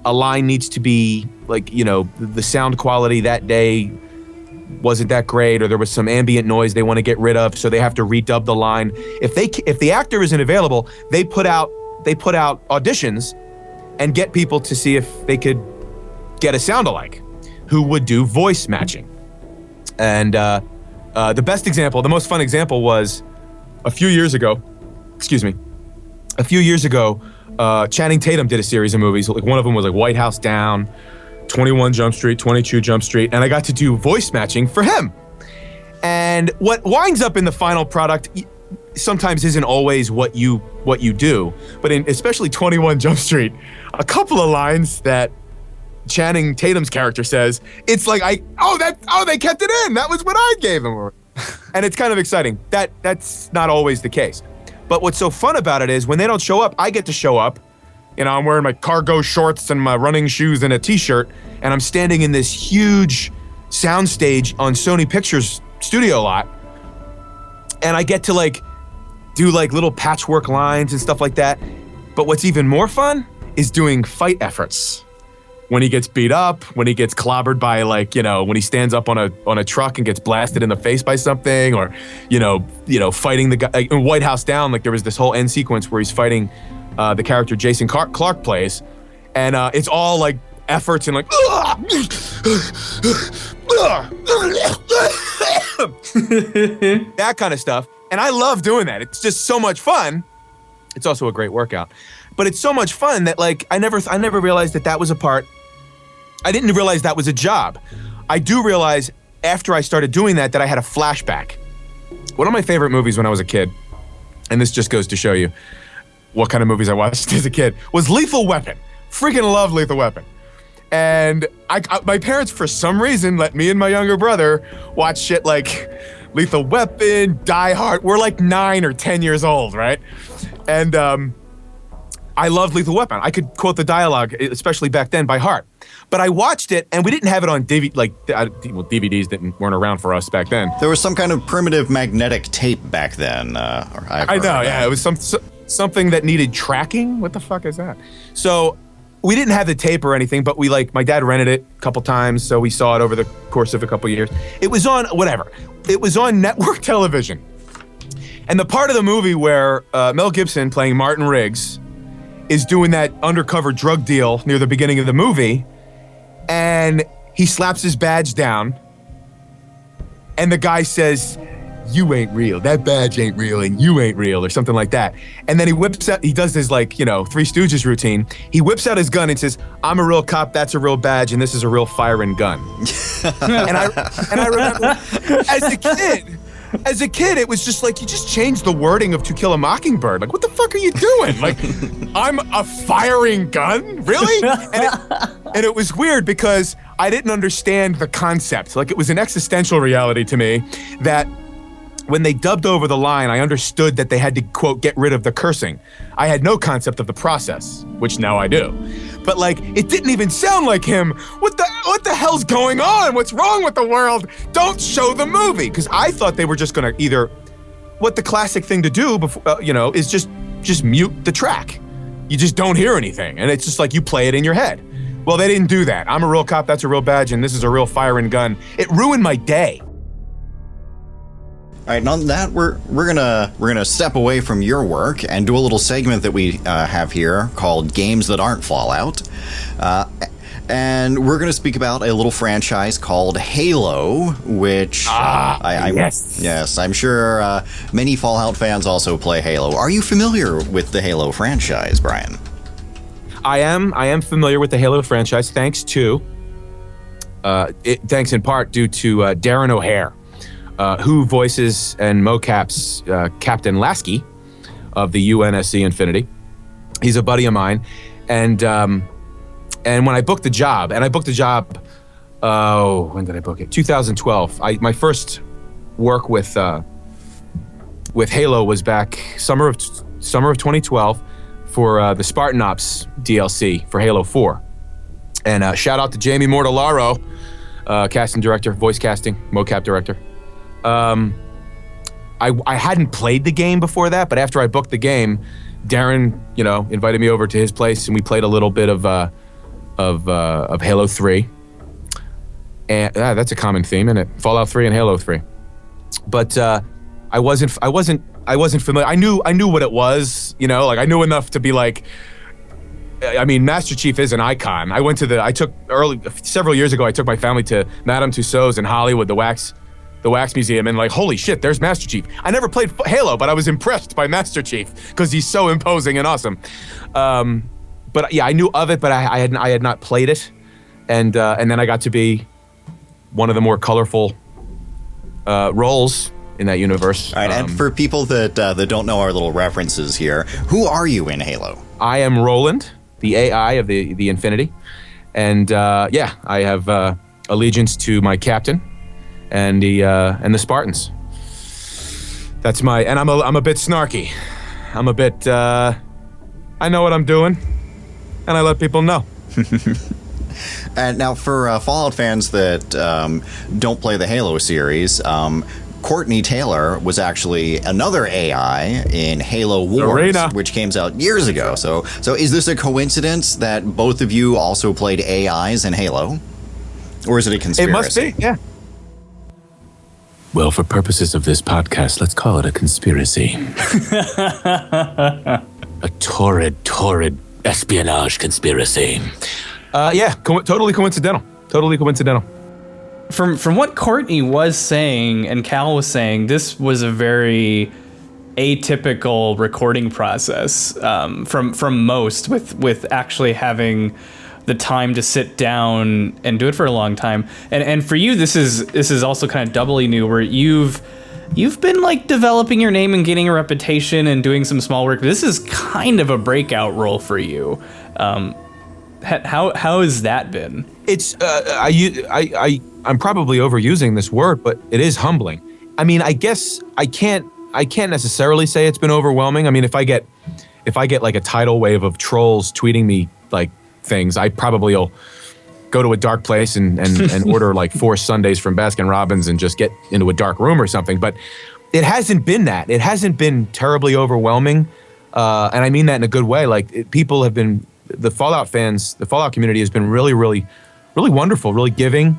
a line needs to be like, the sound quality that day wasn't that great, or there was some ambient noise they want to get rid of, so they have to redub the line. If the actor isn't available, they put out auditions and get people to see if they could get a sound-alike who would do voice matching. And the best example, the most fun example was a few years ago, Channing Tatum did a series of movies. Like one of them was like White House Down, 21 Jump Street, 22 Jump Street, and I got to do voice matching for him. And what winds up in the final product sometimes isn't always what you do, but in especially 21 Jump Street, a couple of lines that Channing Tatum's character says, it's like they kept it in. That was what I gave them. And it's kind of exciting. That's not always the case. But what's so fun about it is when they don't show up, I get to show up. I'm wearing my cargo shorts and my running shoes and a t-shirt, and I'm standing in this huge soundstage on Sony Pictures studio lot. And I get to do little patchwork lines and stuff like that. But what's even more fun is doing fight efforts. when he gets beat up, when he gets clobbered by when he stands up on a truck and gets blasted in the face by something, or fighting the guy in White House Down. Like there was this whole end sequence where he's fighting the character Jason Clarke plays, and it's all like efforts and like that kind of stuff. And I love doing that. It's just so much fun. It's also a great workout, but it's so much fun that like I never realized that was a part. I didn't realize that was a job. I do realize after I started doing that I had a flashback. One of my favorite movies when I was a kid, and this just goes to show you what kind of movies I watched as a kid, was Lethal Weapon. Freaking love Lethal Weapon. And my parents, for some reason, let me and my younger brother watch shit like Lethal Weapon, Die Hard. We're like 9 or 10 years old, right? And I loved Lethal Weapon. I could quote the dialogue, especially back then, by heart. But I watched it, and we didn't have it on DVD. DVDs weren't around for us back then. There was some kind of primitive magnetic tape back then. I know, yeah. It was something that needed tracking. What the fuck is that? So we didn't have the tape or anything, but my dad rented it a couple times, so we saw it over the course of a couple years. It was on It was on network television. And the part of the movie where Mel Gibson, playing Martin Riggs, is doing that undercover drug deal near the beginning of the movie, and he slaps his badge down, and the guy says, "You ain't real. That badge ain't real, and you ain't real," or something like that. And then he does his Three Stooges routine. He whips out his gun and says, "I'm a real cop, that's a real badge, and this is a real firing gun." and I remember as a kid, it was just like, you just changed the wording of To Kill a Mockingbird. Like, what the fuck are you doing? Like, I'm a firing gun? Really? And it was weird because I didn't understand the concept. Like, it was an existential reality to me that when they dubbed over the line, I understood that they had to, quote, get rid of the cursing. I had no concept of the process, which now I do. But like, it didn't even sound like him. What the hell's going on? What's wrong with the world? Don't show the movie. Because I thought they were just gonna what the classic thing to do before, is just mute the track. You just don't hear anything. And it's just like you play it in your head. Well, they didn't do that. I'm a real cop, that's a real badge, and this is a real firing gun. It ruined my day. All right, and on that, we're gonna step away from your work and do a little segment that we have here called Games That Aren't Fallout, and we're gonna speak about a little franchise called Halo, which I'm sure many Fallout fans also play Halo. Are you familiar with the Halo franchise, Brian? I am familiar with the Halo franchise, thanks in part due to Darren O'Hare. Who voices and mocaps Captain Lasky of the UNSC Infinity. He's a buddy of mine, and when I booked the job, when did I book it? 2012. My first work with Halo was back summer of 2012 for the Spartan Ops DLC for Halo 4. And shout out to Jamie Mortellaro, casting director, voice casting, mocap director. I hadn't played the game before that, but after I booked the game, Darren, invited me over to his place, and we played a little bit of Halo 3. And that's a common theme, isn't it? Fallout 3 and Halo 3. But I wasn't familiar. I knew what it was, I knew enough to be like, I mean, Master Chief is an icon. Several years ago, I took my family to Madame Tussauds in Hollywood, the wax museum, and like, holy shit, there's Master Chief. I never played Halo, but I was impressed by Master Chief because he's so imposing and awesome. But yeah, I knew of it, but I had not played it, and then I got to be one of the more colorful roles in that universe. All right, and for people that don't know our little references here, who are you in Halo? I am Roland, the AI of the Infinity, and I have allegiance to my captain and the Spartans. That's and I'm a bit snarky. I'm a bit I know what I'm doing, and I let people know. And now for Fallout fans that don't play the Halo series, Courtney Taylor was actually another AI in Halo Wars, Arena. which came out years ago. So is this a coincidence that both of you also played AIs in Halo? Or is it a conspiracy? It must be, yeah. Well, for purposes of this podcast, let's call it a conspiracy. A torrid espionage conspiracy. Totally coincidental. Totally coincidental. From what Courtney was saying and Cal was saying, this was a very atypical recording process from most, with actually having the time to sit down and do it for a long time. And for you, this is also kind of doubly new, where you've been like developing your name and getting a reputation and doing some small work. This is kind of a breakout role for you. How has that been? It's I'm probably overusing this word, but it is humbling. I mean, I guess I can't necessarily say it's been overwhelming. I mean, if I get like a tidal wave of trolls tweeting me like things, I probably will go to a dark place and order like 4 sundaes from Baskin Robbins and just get into a dark room or something. But it hasn't been that. It hasn't been terribly overwhelming, and I mean that in a good way. Like people have been, the Fallout fans, the Fallout community has been really, really, really wonderful, really giving,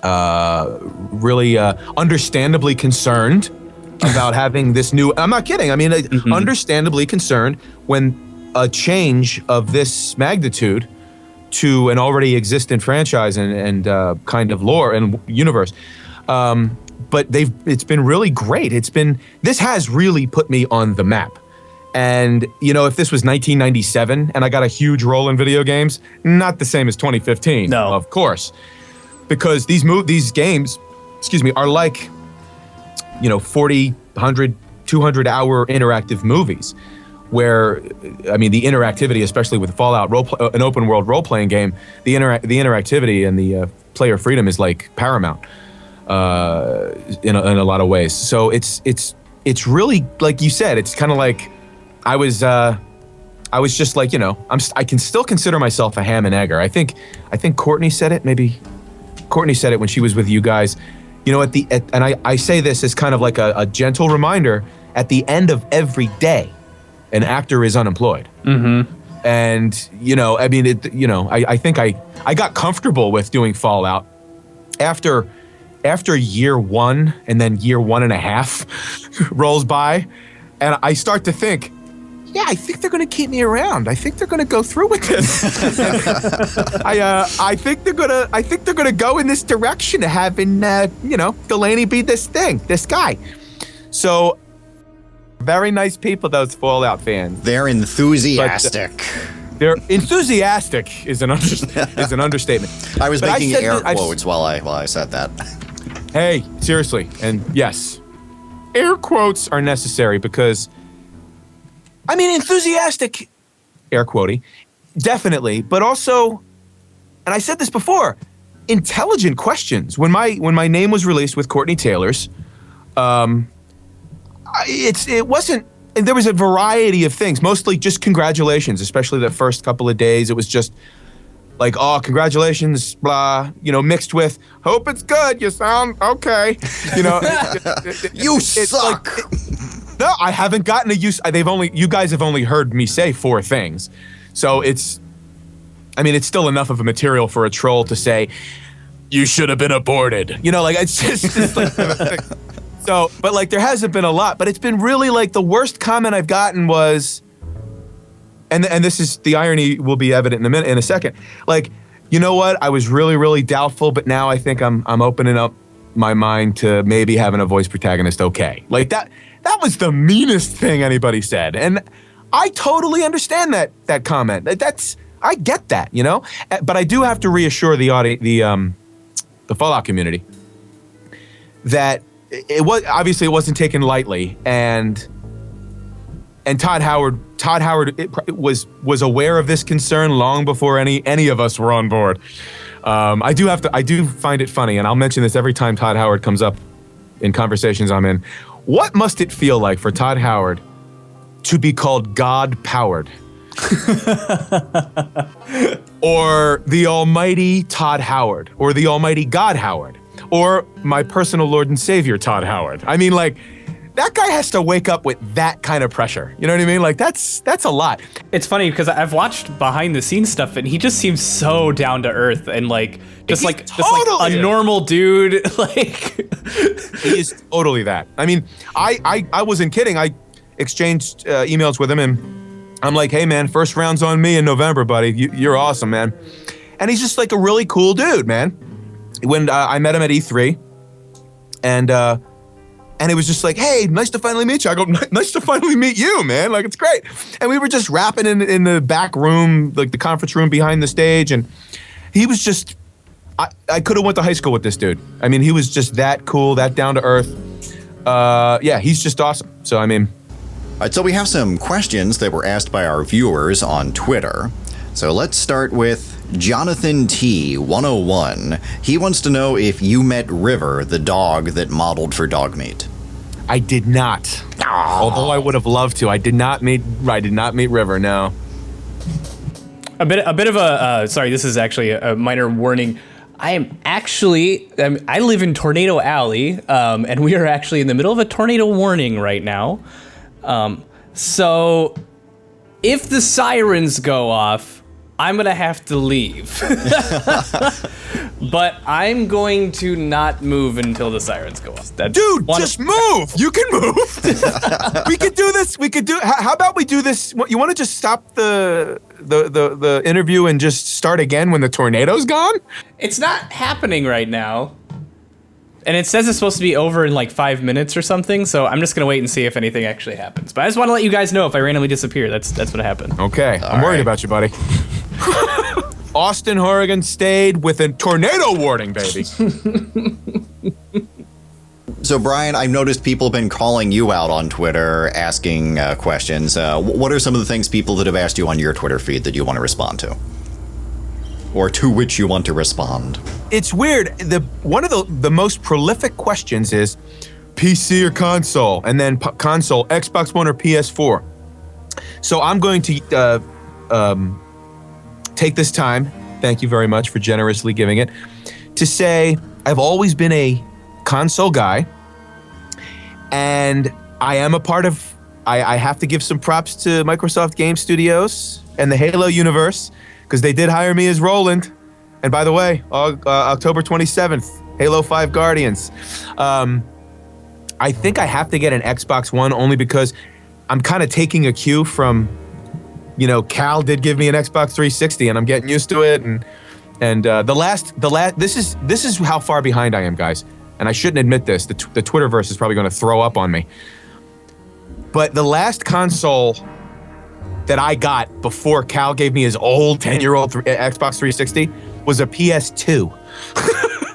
really understandably concerned about having this new. I'm not kidding. I mean, understandably concerned when a change of this magnitude to an already existent franchise and kind of lore and universe. But it's been really great. This has really put me on the map. And, you know, if this was 1997 and I got a huge role in video games, not the same as 2015. No. Of course. Because these games, are like, 40, 100, 200-hour interactive movies where, I mean, the interactivity, especially with Fallout, an open-world role-playing game, the interactivity and the player freedom is like paramount in a lot of ways. So it's really, like you said, it's kind of like I was just like, I can still consider myself a ham and egger. I think Courtney said it. Maybe Courtney said it when she was with you guys. And I say this as kind of like a gentle reminder. At the end of every day, an actor is unemployed. Mm-hmm. And I mean, I think I got comfortable with doing Fallout after year 1 and then year 1.5 rolls by, and I start to think, yeah, I think they're going to keep me around. I think they're going to go through with this. I think they're going to go in this direction of having Delaney be this guy. So very nice people, those Fallout fans. They're enthusiastic. They're enthusiastic is an understatement. I was making air quotes while I said that. Hey, seriously, and yes, air quotes are necessary because, I mean, enthusiastic, air quotey, definitely, but also, and I said this before, intelligent questions. When my name was released with Courtney Taylor's, it wasn't. There was a variety of things, mostly just congratulations, especially the first couple of days. It was just like, oh, congratulations, blah, mixed with, hope it's good, you sound okay. You suck. No, I haven't gotten a use. You guys have only heard me say 4 things. So it's still enough of a material for a troll to say, you should have been aborted. It's just like, so, but like there hasn't been a lot, but it's been really like the worst comment I've gotten was, and this is, the irony will be evident in a second. Like, you know what? I was really, really doubtful, but now I think I'm opening up my mind to maybe having a voice protagonist. Okay. Like that was the meanest thing anybody said. And I totally understand that comment. I get that, but I do have to reassure the Fallout community that it wasn't taken lightly, and Todd Howard was aware of this concern long before any of us were on board. I do find it funny, and I'll mention this every time Todd Howard comes up in conversations I'm in. What must it feel like for Todd Howard to be called God-powered? Or the almighty Todd Howard, or the almighty God Howard, or my personal Lord and Savior, Todd Howard. I mean, like, that guy has to wake up with that kind of pressure. You know what I mean? Like, that's a lot. It's funny because I've watched behind the scenes stuff and he just seems so down to earth and like just like a normal dude. Like he is totally that. I mean, I wasn't kidding. I exchanged emails with him and I'm like, hey man, first round's on me in November, buddy. You're awesome, man. And he's just like a really cool dude, man. When I met him at E3 and it was just like, hey, nice to finally meet you. I go, nice to finally meet you, man. Like, it's great. And we were just rapping in the back room, like the conference room behind the stage. And he was just, I could have went to high school with this dude. I mean, he was just that cool, that down to earth. Yeah, he's just awesome. So, I mean. All right, so we have some questions that were asked by our viewers on Twitter. So let's start with Jonathan T. 101. He wants to know if you met River, the dog that modeled for dog meat. I did not. Although I would have loved to. I did not meet River, no. A bit of a sorry, this is actually a minor warning. I live in Tornado Alley, and we are actually in the middle of a tornado warning right now. So if the sirens go off, I'm gonna have to leave. But I'm going to not move until the sirens go off. Dude, just move! You can move! We could do this. How about we do this? You want to just stop the interview and just start again when the tornado's gone? It's not happening right now. And it says it's supposed to be over in like 5 minutes or something, so I'm just gonna wait and see if anything actually happens. But I just want to let you guys know if I randomly disappear. That's what happened. Okay, I'm worried about you, buddy. Austin, Oregon stayed with a tornado warning, baby. So, Brian, I've noticed people have been calling you out on Twitter, asking questions. What are some of the things people that have asked you on your Twitter feed that you want to respond to? Or to which you want to respond? It's weird. One of the most prolific questions is PC or console, and then console, Xbox One or PS4. So I'm going to take this time, thank you very much for generously giving it, to say I've always been a console guy, and I am a part of, I have to give some props to Microsoft Game Studios and the Halo universe, because they did hire me as Roland. And by the way, October 27th, Halo 5 Guardians. I think I have to get an Xbox One only because I'm kind of taking a cue from, Cal did give me an Xbox 360 and I'm getting used to it. And this is how far behind I am, guys. And I shouldn't admit this. The Twitterverse is probably going to throw up on me. But the last console that I got before Cal gave me his old 10-year-old Xbox 360 was a PS2.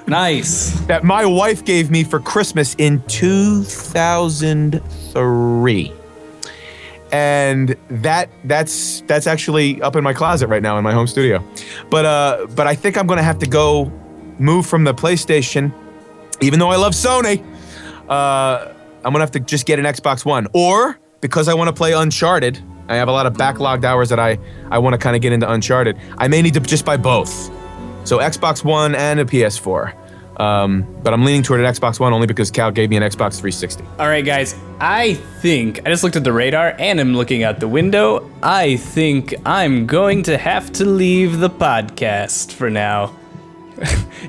Nice. That my wife gave me for Christmas in 2003. And that's actually up in my closet right now in my home studio. But I think I'm gonna have to go move from the PlayStation, even though I love Sony. I'm gonna have to just get an Xbox One, or because I want to play Uncharted. I have a lot of backlogged hours that I want to kind of get into Uncharted. I may need to just buy both. So Xbox One and a PS4. But I'm leaning toward an Xbox One only because Cal gave me an Xbox 360. All right, guys. I just looked at the radar and I'm looking out the window. I think I'm going to have to leave the podcast for now.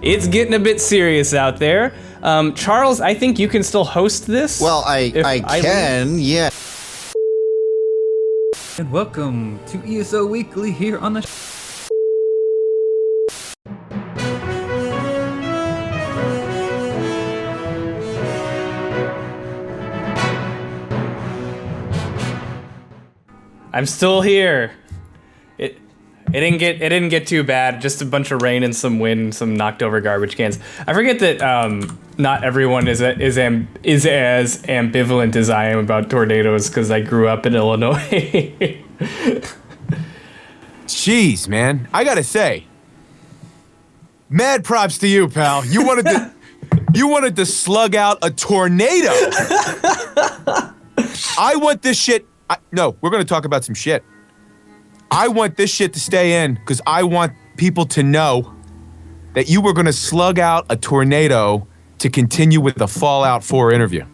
It's getting a bit serious out there. Charles, I think you can still host this. Well, I can, yeah. And welcome to ESO Weekly here on the I'm still here. It didn't get too bad. Just a bunch of rain and some wind, some knocked over garbage cans. I forget that not everyone is as ambivalent as I am about tornadoes because I grew up in Illinois. Jeez, man, I gotta say, mad props to you, pal. You wanted to slug out a tornado. I want this shit. No, we're gonna talk about some shit. I want this shit to stay in because I want people to know that you were gonna slug out a tornado to continue with the Fallout 4 interview.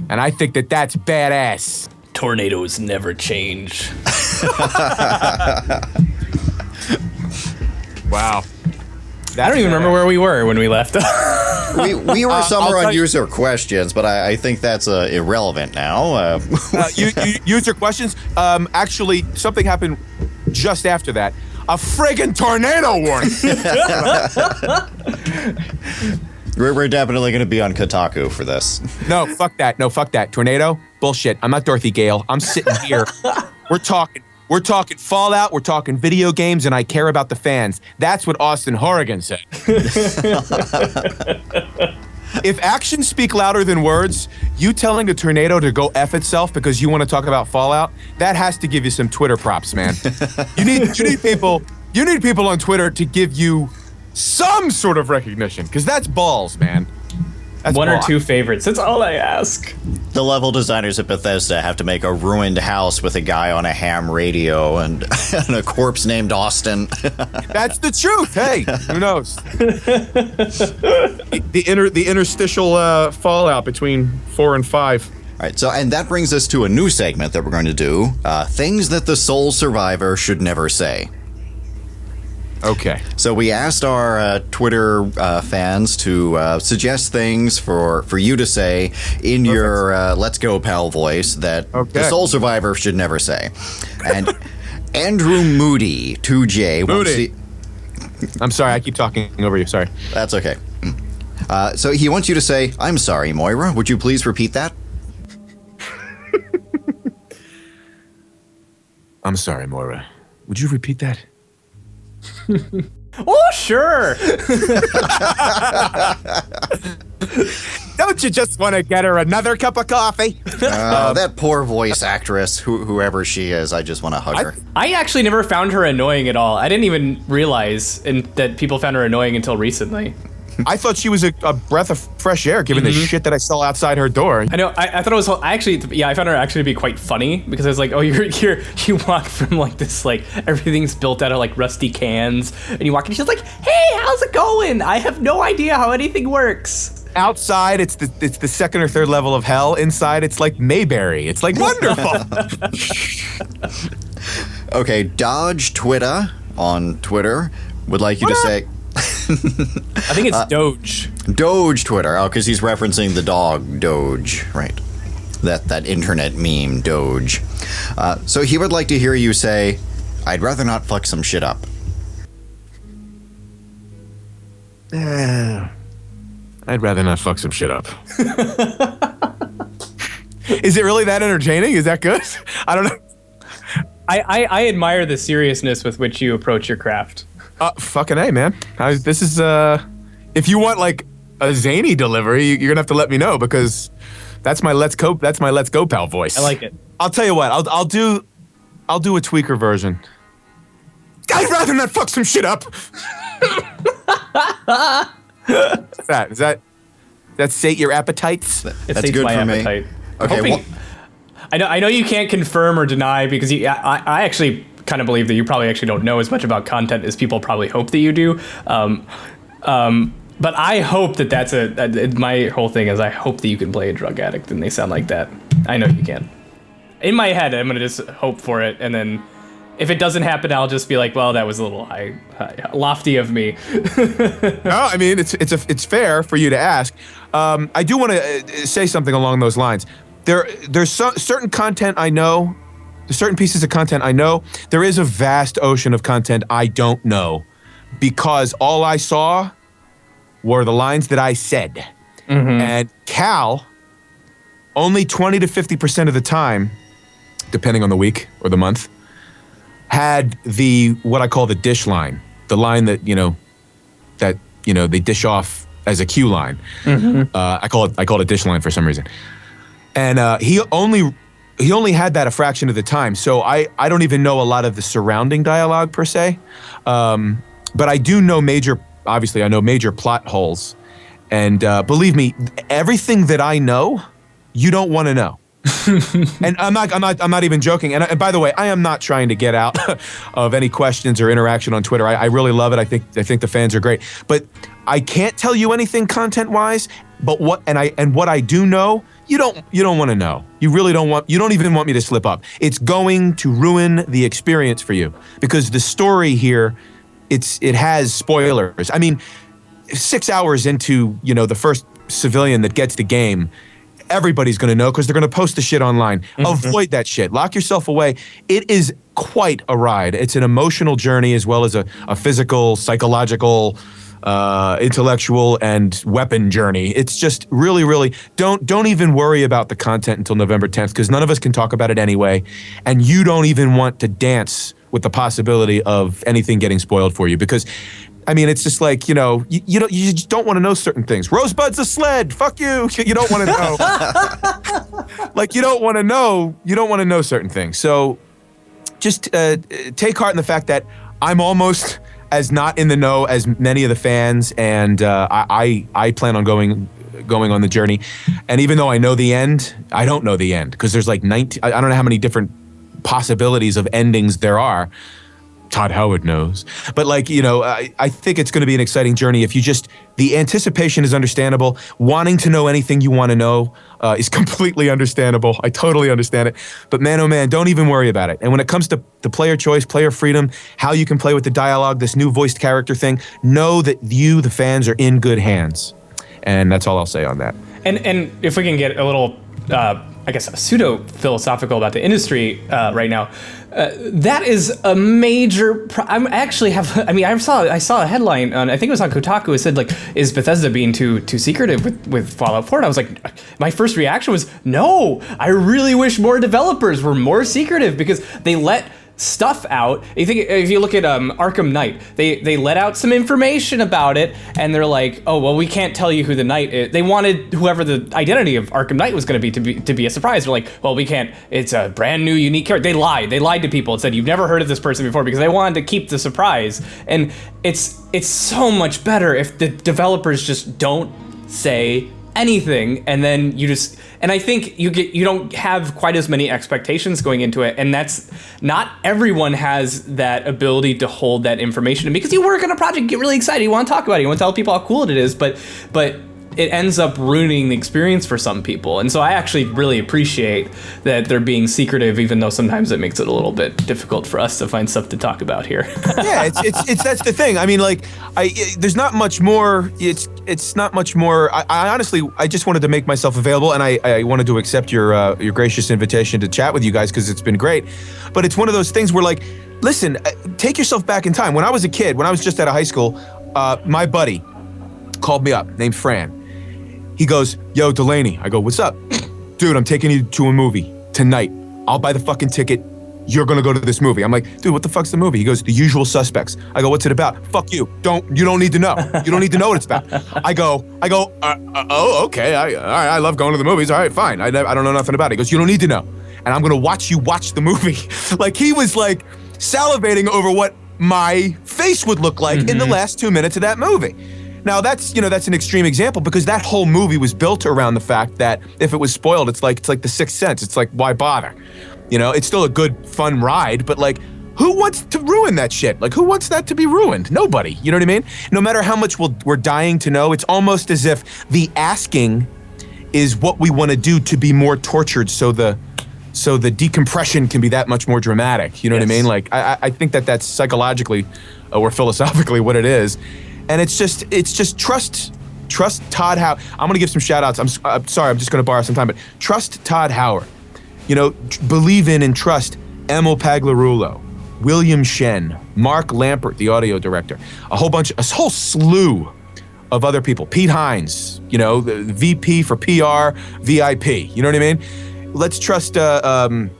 And I think that that's badass. Tornadoes never change. Wow. I don't even remember where we were when we left. We were somewhere I'll on tell you- user questions, but I think that's irrelevant now. User questions? Actually, something happened just after that. A friggin' tornado warning. We're definitely going to be on Kotaku for this. No, fuck that. Tornado? Bullshit. I'm not Dorothy Gale. I'm sitting here. We're talking Fallout, we're talking video games, and I care about the fans. That's what Austin Horrigan said. If actions speak louder than words, you telling the tornado to go F itself because you want to talk about Fallout, that has to give you some Twitter props, man. You need people on Twitter to give you some sort of recognition, because that's balls, man. That's One or balls. two favorites. That's all I ask. The level designers at Bethesda have to make a ruined house with a guy on a ham radio and, and a corpse named Austin. That's the truth. Hey, who knows? the interstitial fallout between 4 and 5. All right, and that brings us to a new segment that we're going to do, things that the sole survivor should never say. Okay. So we asked our Twitter fans to suggest things for you to say in your Let's Go Pal voice that the sole survivor should never say. And Andrew Moody, 2J. Moody. I'm sorry, I keep talking over you. Sorry. That's okay. So he wants you to say, "I'm sorry, Moira. Would you please repeat that?" I'm sorry, Moira. Would you repeat that? Oh, sure. Don't you just want to get her another cup of coffee? That poor voice actress, whoever she is, I just want to hug her. I actually never found her annoying at all. I didn't even realize that people found her annoying until recently. I thought she was a breath of fresh air, given the shit that I saw outside her door. I know. I thought it was. I found her actually to be quite funny because I was like, oh, you walk from like this, like everything's built out of like rusty cans, and you walk in, she's like, hey, how's it going? I have no idea how anything works. Outside, it's the second or third level of hell. Inside, it's like Mayberry. It's like wonderful. Okay, Dodge Twitter on Twitter would like you to say. I think it's Doge. Doge Twitter. Oh, because he's referencing the dog Doge, right? That internet meme Doge. So he would like to hear you say, "I'd rather not fuck some shit up." I'd rather not fuck some shit up. Is it really that entertaining? Is that good? I don't know. I admire the seriousness with which you approach your craft. Fucking A, man. This is, if you want like a zany delivery, you're gonna have to let me know, because that's my Let's Go Pal voice. I like it. I'll tell you what, I'll do a tweaker version. I'd rather not fuck some shit up. Does that sate your appetites? It That's sates good my for me. appetite. Okay, I know you can't confirm or deny because I actually kind of believe that you probably actually don't know as much about content as people probably hope that you do. But I hope that's my whole thing is I hope that you can play a drug addict and they sound like that. I know you can. In my head, I'm gonna just hope for it, and then if it doesn't happen, I'll just be like, well, that was a little lofty of me. No, I mean it's fair for you to ask. I do want to say something along those lines. There's certain content I know. There's certain pieces of content I know. There is a vast ocean of content I don't know, because all I saw were the lines that I said. And Cal, only 20 to 50% of the time, depending on the week or the month, had what I call the dish line, the line that they dish off as a cue line. I call it a dish line for some reason. And he only had that a fraction of the time, so I don't even know a lot of the surrounding dialogue per se. But I do know obviously I know major plot holes. And believe me, everything that I know, you don't want to know. And I'm not even joking. And by the way, I am not trying to get out of any questions or interaction on Twitter. I really love it. I think the fans are great. But I can't tell you anything content-wise But what I do know, you don't want to know. You don't even want me to slip up. It's going to ruin the experience for you because the story here, it has spoilers. I mean, 6 hours into, the first civilian that gets the game, everybody's going to know because they're going to post the shit online. Avoid that shit. Lock yourself away. It is quite a ride. It's an emotional journey as well as a physical, psychological, intellectual, and weapon journey. It's just really, really, don't even worry about the content until November 10th because none of us can talk about it anyway, and you don't even want to dance with the possibility of anything getting spoiled for you because I mean, it's just like, you just don't want to know certain things. Rosebud's a sled. Fuck you. You don't want to know. Like, you don't want to know certain things. So just take heart in the fact that I'm almost as not in the know as many of the fans, and I plan on going on the journey. And even though I know the end, I don't know the end because there's like 19. I don't know how many different possibilities of endings there are. Todd Howard knows. But I think it's going to be an exciting journey if the anticipation is understandable. Wanting to know anything you want to know is completely understandable. I totally understand it. But man, oh man, don't even worry about it. And when it comes to the player choice, player freedom, how you can play with the dialogue, this new voiced character thing, know that you, the fans, are in good hands. And that's all I'll say on that. And if we can get a little, pseudo-philosophical about the industry right now, that is a major. I saw a headline on, I think it was on Kotaku. It said is Bethesda being too secretive with Fallout 4? And I was like, my first reaction was no. I really wish more developers were more secretive because they let stuff out. If you look at Arkham Knight, they let out some information about it, and they're like, oh well, we can't tell you who the Knight is. They wanted whoever the identity of Arkham Knight was going to be a surprise. They're like, well, we can't. It's a brand new, unique character. They lied to people and said you've never heard of this person before because they wanted to keep the surprise. And it's so much better if the developers just don't say anything, and then and I think you don't have quite as many expectations going into it, and that's not everyone has that ability to hold that information. And because you work on a project, you get really excited, you want to talk about it, you want to tell people how cool it is, but it ends up ruining the experience for some people. And so I actually really appreciate that they're being secretive, even though sometimes it makes it a little bit difficult for us to find stuff to talk about here. Yeah, it's that's the thing. I mean, there's not much more. It's not much more. I honestly, I just wanted to make myself available, and I wanted to accept your gracious invitation to chat with you guys because it's been great. But it's one of those things where, listen, take yourself back in time. When I was a kid, when I was just out of high school, my buddy called me up, named Fran. He goes, yo, Delaney. I go, what's up? Dude, I'm taking you to a movie tonight. I'll buy the fucking ticket. You're gonna go to this movie. I'm like, dude, what the fuck's the movie? He goes, The Usual Suspects. I go, what's it about? Fuck you. You don't need to know. You don't need to know what it's about. I go, oh, okay. All right, I love going to the movies. All right, fine. I don't know nothing about it. He goes, you don't need to know. And I'm gonna watch you watch the movie. He was salivating over what my face would look like in the last 2 minutes of that movie. Now that's an extreme example because that whole movie was built around the fact that if it was spoiled, it's like The Sixth Sense. It's like, why bother? It's still a good, fun ride, but who wants to ruin that shit? Who wants that to be ruined? Nobody. You know what I mean? No matter how much we're dying to know, it's almost as if the asking is what we want to do to be more tortured, so the decompression can be that much more dramatic. You know what I mean? I think that's psychologically or philosophically what it is. And it's just trust Todd Howard. I'm going to give some shout outs. I'm sorry, I'm just going to borrow some time, but trust Todd Howard. Believe in and trust Emil Paglarulo, William Shen, Mark Lampert, the audio director, a whole slew of other people. Pete Hines, the VP for PR, VIP. You know what I mean? Let's trust, I want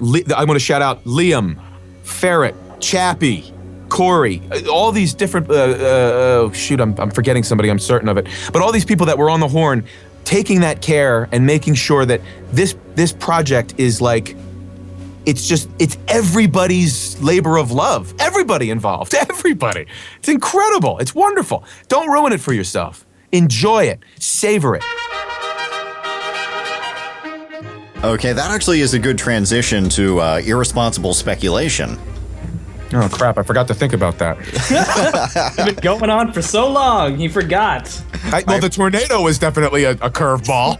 to shout out Liam, Ferret, Chappie, Corey, all these different, I'm forgetting somebody, I'm certain of it. But all these people that were on the horn, taking that care and making sure that this project is it's everybody's labor of love. Everybody involved, everybody. It's incredible, it's wonderful. Don't ruin it for yourself. Enjoy it, savor it. Okay, that actually is a good transition to irresponsible speculation. Oh, crap. I forgot to think about that. It's been going on for so long, he forgot. Well, the tornado was definitely a curveball.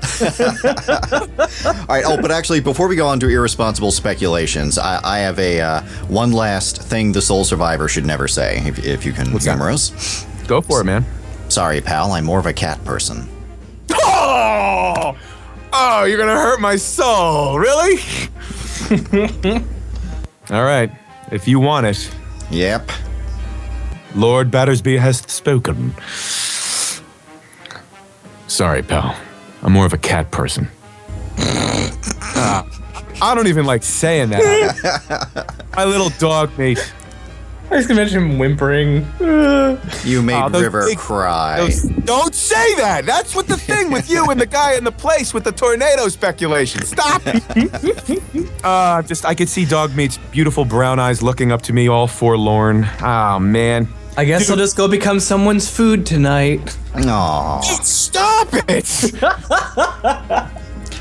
All right. Oh, but actually, before we go on to irresponsible speculations, I have a one last thing the Soul Survivor should never say, if you can humor us. Go for it, man. Sorry, pal. I'm more of a cat person. Oh, you're going to hurt my soul. Really? All right. If you want it. Yep. Lord Battersby has spoken. Sorry, pal. I'm more of a cat person. I don't even like saying that. My little dog mate. I just can imagine him whimpering. You made River cry. Don't say that. That's what the thing with you and the guy in the place with the tornado speculation. Stop. I could see dog meat's beautiful brown eyes looking up to me, all forlorn. Oh man. I guess I'll just go become someone's food tonight. Aww. Stop it.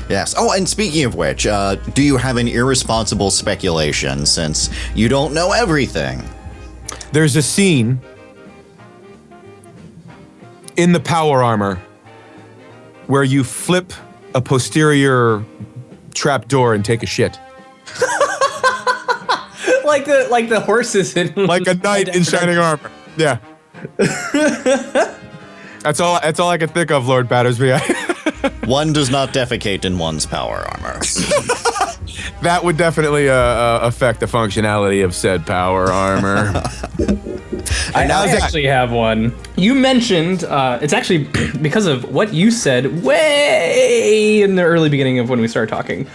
Yes. Oh, and speaking of which, do you have an irresponsible speculation since you don't know everything? There's a scene in the power armor where you flip a posterior trap door and take a shit. like the horses in like a knight in shining armor. Yeah. That's all I can think of, Lord Battersby. One does not defecate in one's power armor. That would definitely affect the functionality of said power armor. I actually have one. You mentioned, it's actually because of what you said way in the early beginning of when we started talking.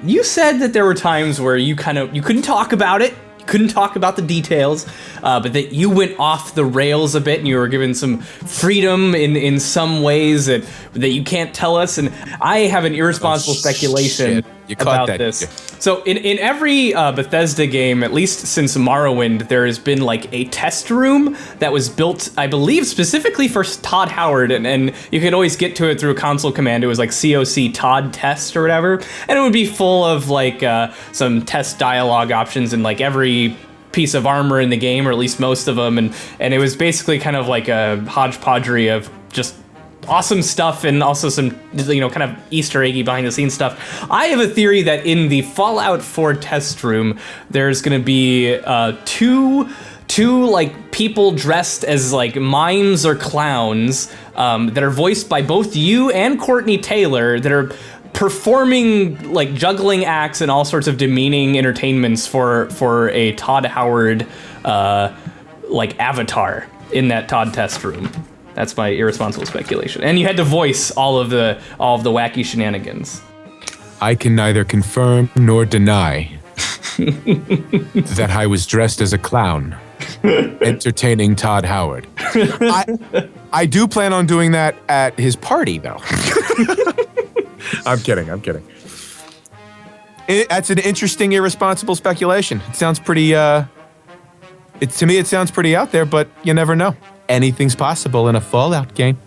You said that there were times where you couldn't talk about it, couldn't talk about the details, but that you went off the rails a bit and you were given some freedom in some ways that you can't tell us. And I have an irresponsible speculation about this. So in every Bethesda game, at least since Morrowind, there has been like a test room that was built, I believe, specifically for Todd Howard, and you could always get to it through a console command. It was like COC Todd test or whatever, and it would be full of like some test dialogue options and like every piece of armor in the game, or at least most of them, and it was basically kind of like a hodgepodgery of just awesome stuff and also some, kind of Easter eggy behind the scenes stuff. I have a theory that in the Fallout 4 test room, there's going to be two like people dressed as like mimes or clowns that are voiced by both you and Courtney Taylor that are performing like juggling acts and all sorts of demeaning entertainments for a Todd Howard like avatar in that Todd test room. That's my irresponsible speculation. And you had to voice all of the wacky shenanigans. I can neither confirm nor deny that I was dressed as a clown, entertaining Todd Howard. I do plan on doing that at his party, though. I'm kidding. That's an interesting, irresponsible speculation. It sounds pretty, to me, it sounds pretty out there, but you never know. Anything's possible in a Fallout game.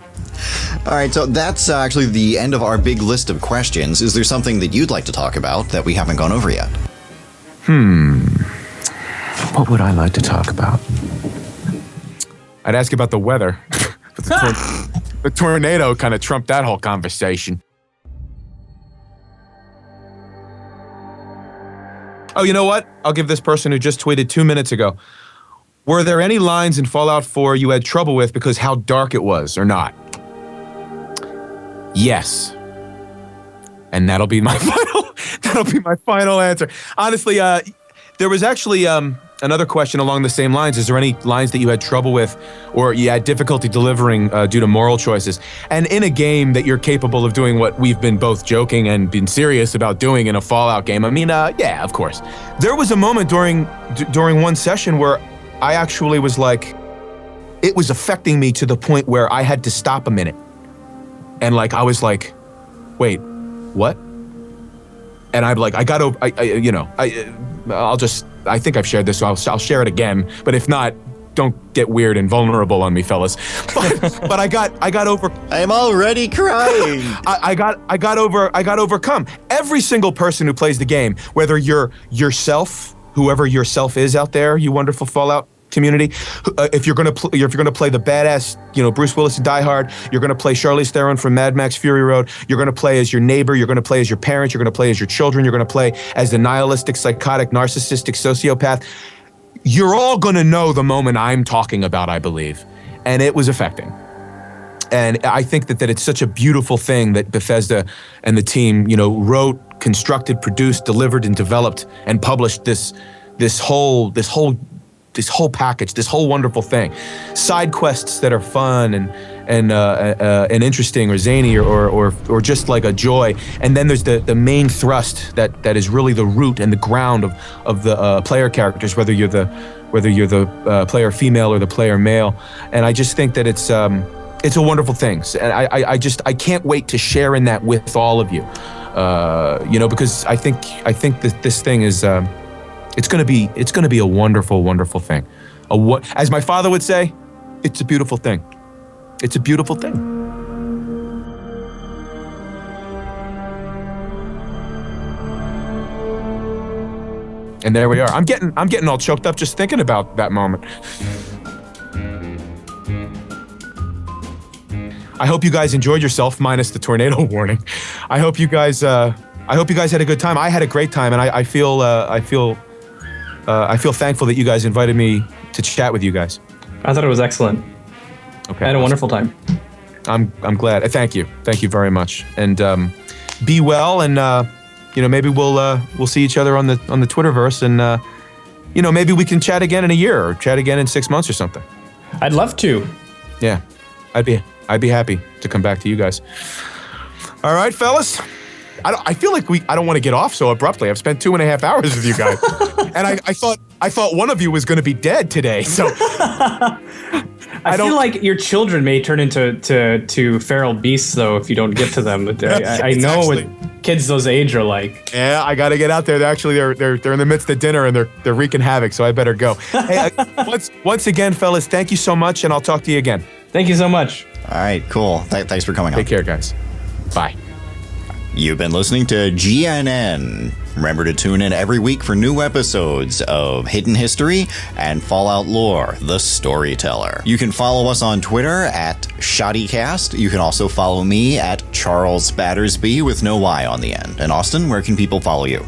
All right, so that's actually the end of our big list of questions. Is there something that you'd like to talk about that we haven't gone over yet? What would I like to talk about? I'd ask about the weather. But the tornado kind of trumped that whole conversation. Oh, you know what? I'll give this person who just tweeted 2 minutes ago. Were there any lines in Fallout 4 you had trouble with because how dark it was or not? Yes. And that'll be my final answer. Honestly, there was actually another question along the same lines. Is there any lines that you had trouble with or you had difficulty delivering due to moral choices? And in a game that you're capable of doing what we've been both joking and been serious about doing in a Fallout game, I mean, yeah, of course. There was a moment during one session where I actually was like, it was affecting me to the point where I had to stop a minute. And like, I was like, wait, what? And I'm like, I think I've shared this, so I'll share it again. But if not, don't get weird and vulnerable on me, fellas. But I got over. I'm already crying. I got overcome. Every single person who plays the game, whether you're yourself, whoever yourself is out there, you wonderful Fallout community. If you're gonna play the badass, Bruce Willis in Die Hard, you're gonna play Charlize Theron from Mad Max Fury Road. You're gonna play as your neighbor. You're gonna play as your parents. You're gonna play as your children. You're gonna play as the nihilistic, psychotic, narcissistic sociopath. You're all gonna know the moment I'm talking about, I believe, and it was affecting. And I think that it's such a beautiful thing that Bethesda and the team, wrote, constructed, produced, delivered, and developed and published this whole package, this whole wonderful thing. Side quests that are fun and interesting or zany or just like a joy. And then there's the main thrust that is really the root and the ground of the player characters, whether you're the player female or the player male. And I just think that it's a wonderful thing. And I can't wait to share in that with all of you. Because I think that this thing is it's gonna be a wonderful, wonderful thing. As my father would say, it's a beautiful thing. It's a beautiful thing. And there we are. I'm getting all choked up just thinking about that moment. I hope you guys enjoyed yourself, minus the tornado warning. I hope you guys had a good time. I had a great time, and I feel thankful that you guys invited me to chat with you guys. I thought it was excellent. Okay, I had a wonderful time. I'm glad. Thank you very much, and be well. And maybe we'll see each other on the Twitterverse, and maybe we can chat again in a year or chat again in 6 months or something. I'd love to. Yeah, I'd be happy to come back to you guys. All right, fellas. I feel like I don't want to get off so abruptly. I've spent 2.5 hours with you guys, and I thought one of you was going to be dead today. So I feel like your children may turn into feral beasts though if you don't get to them. I know what kids those age are like. Yeah, I got to get out there. They're in the midst of dinner and they're wreaking havoc. So I better go. Hey, once again, fellas, thank you so much, and I'll talk to you again. Thank you so much. All right, cool. Thanks for coming on. Take care, guys. Bye. You've been listening to GNN. Remember to tune in every week for new episodes of Hidden History and Fallout Lore, the Storyteller. You can follow us on Twitter at ShoddyCast. You can also follow me at Charles Battersby with no Y on the end. And Austin, where can people follow you?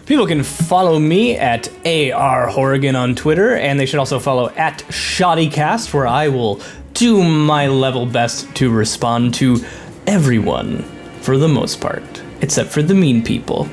People can follow me at AR Horrigan on Twitter, and they should also follow at ShoddyCast, where I will do my level best to respond to everyone, for the most part, except for the mean people.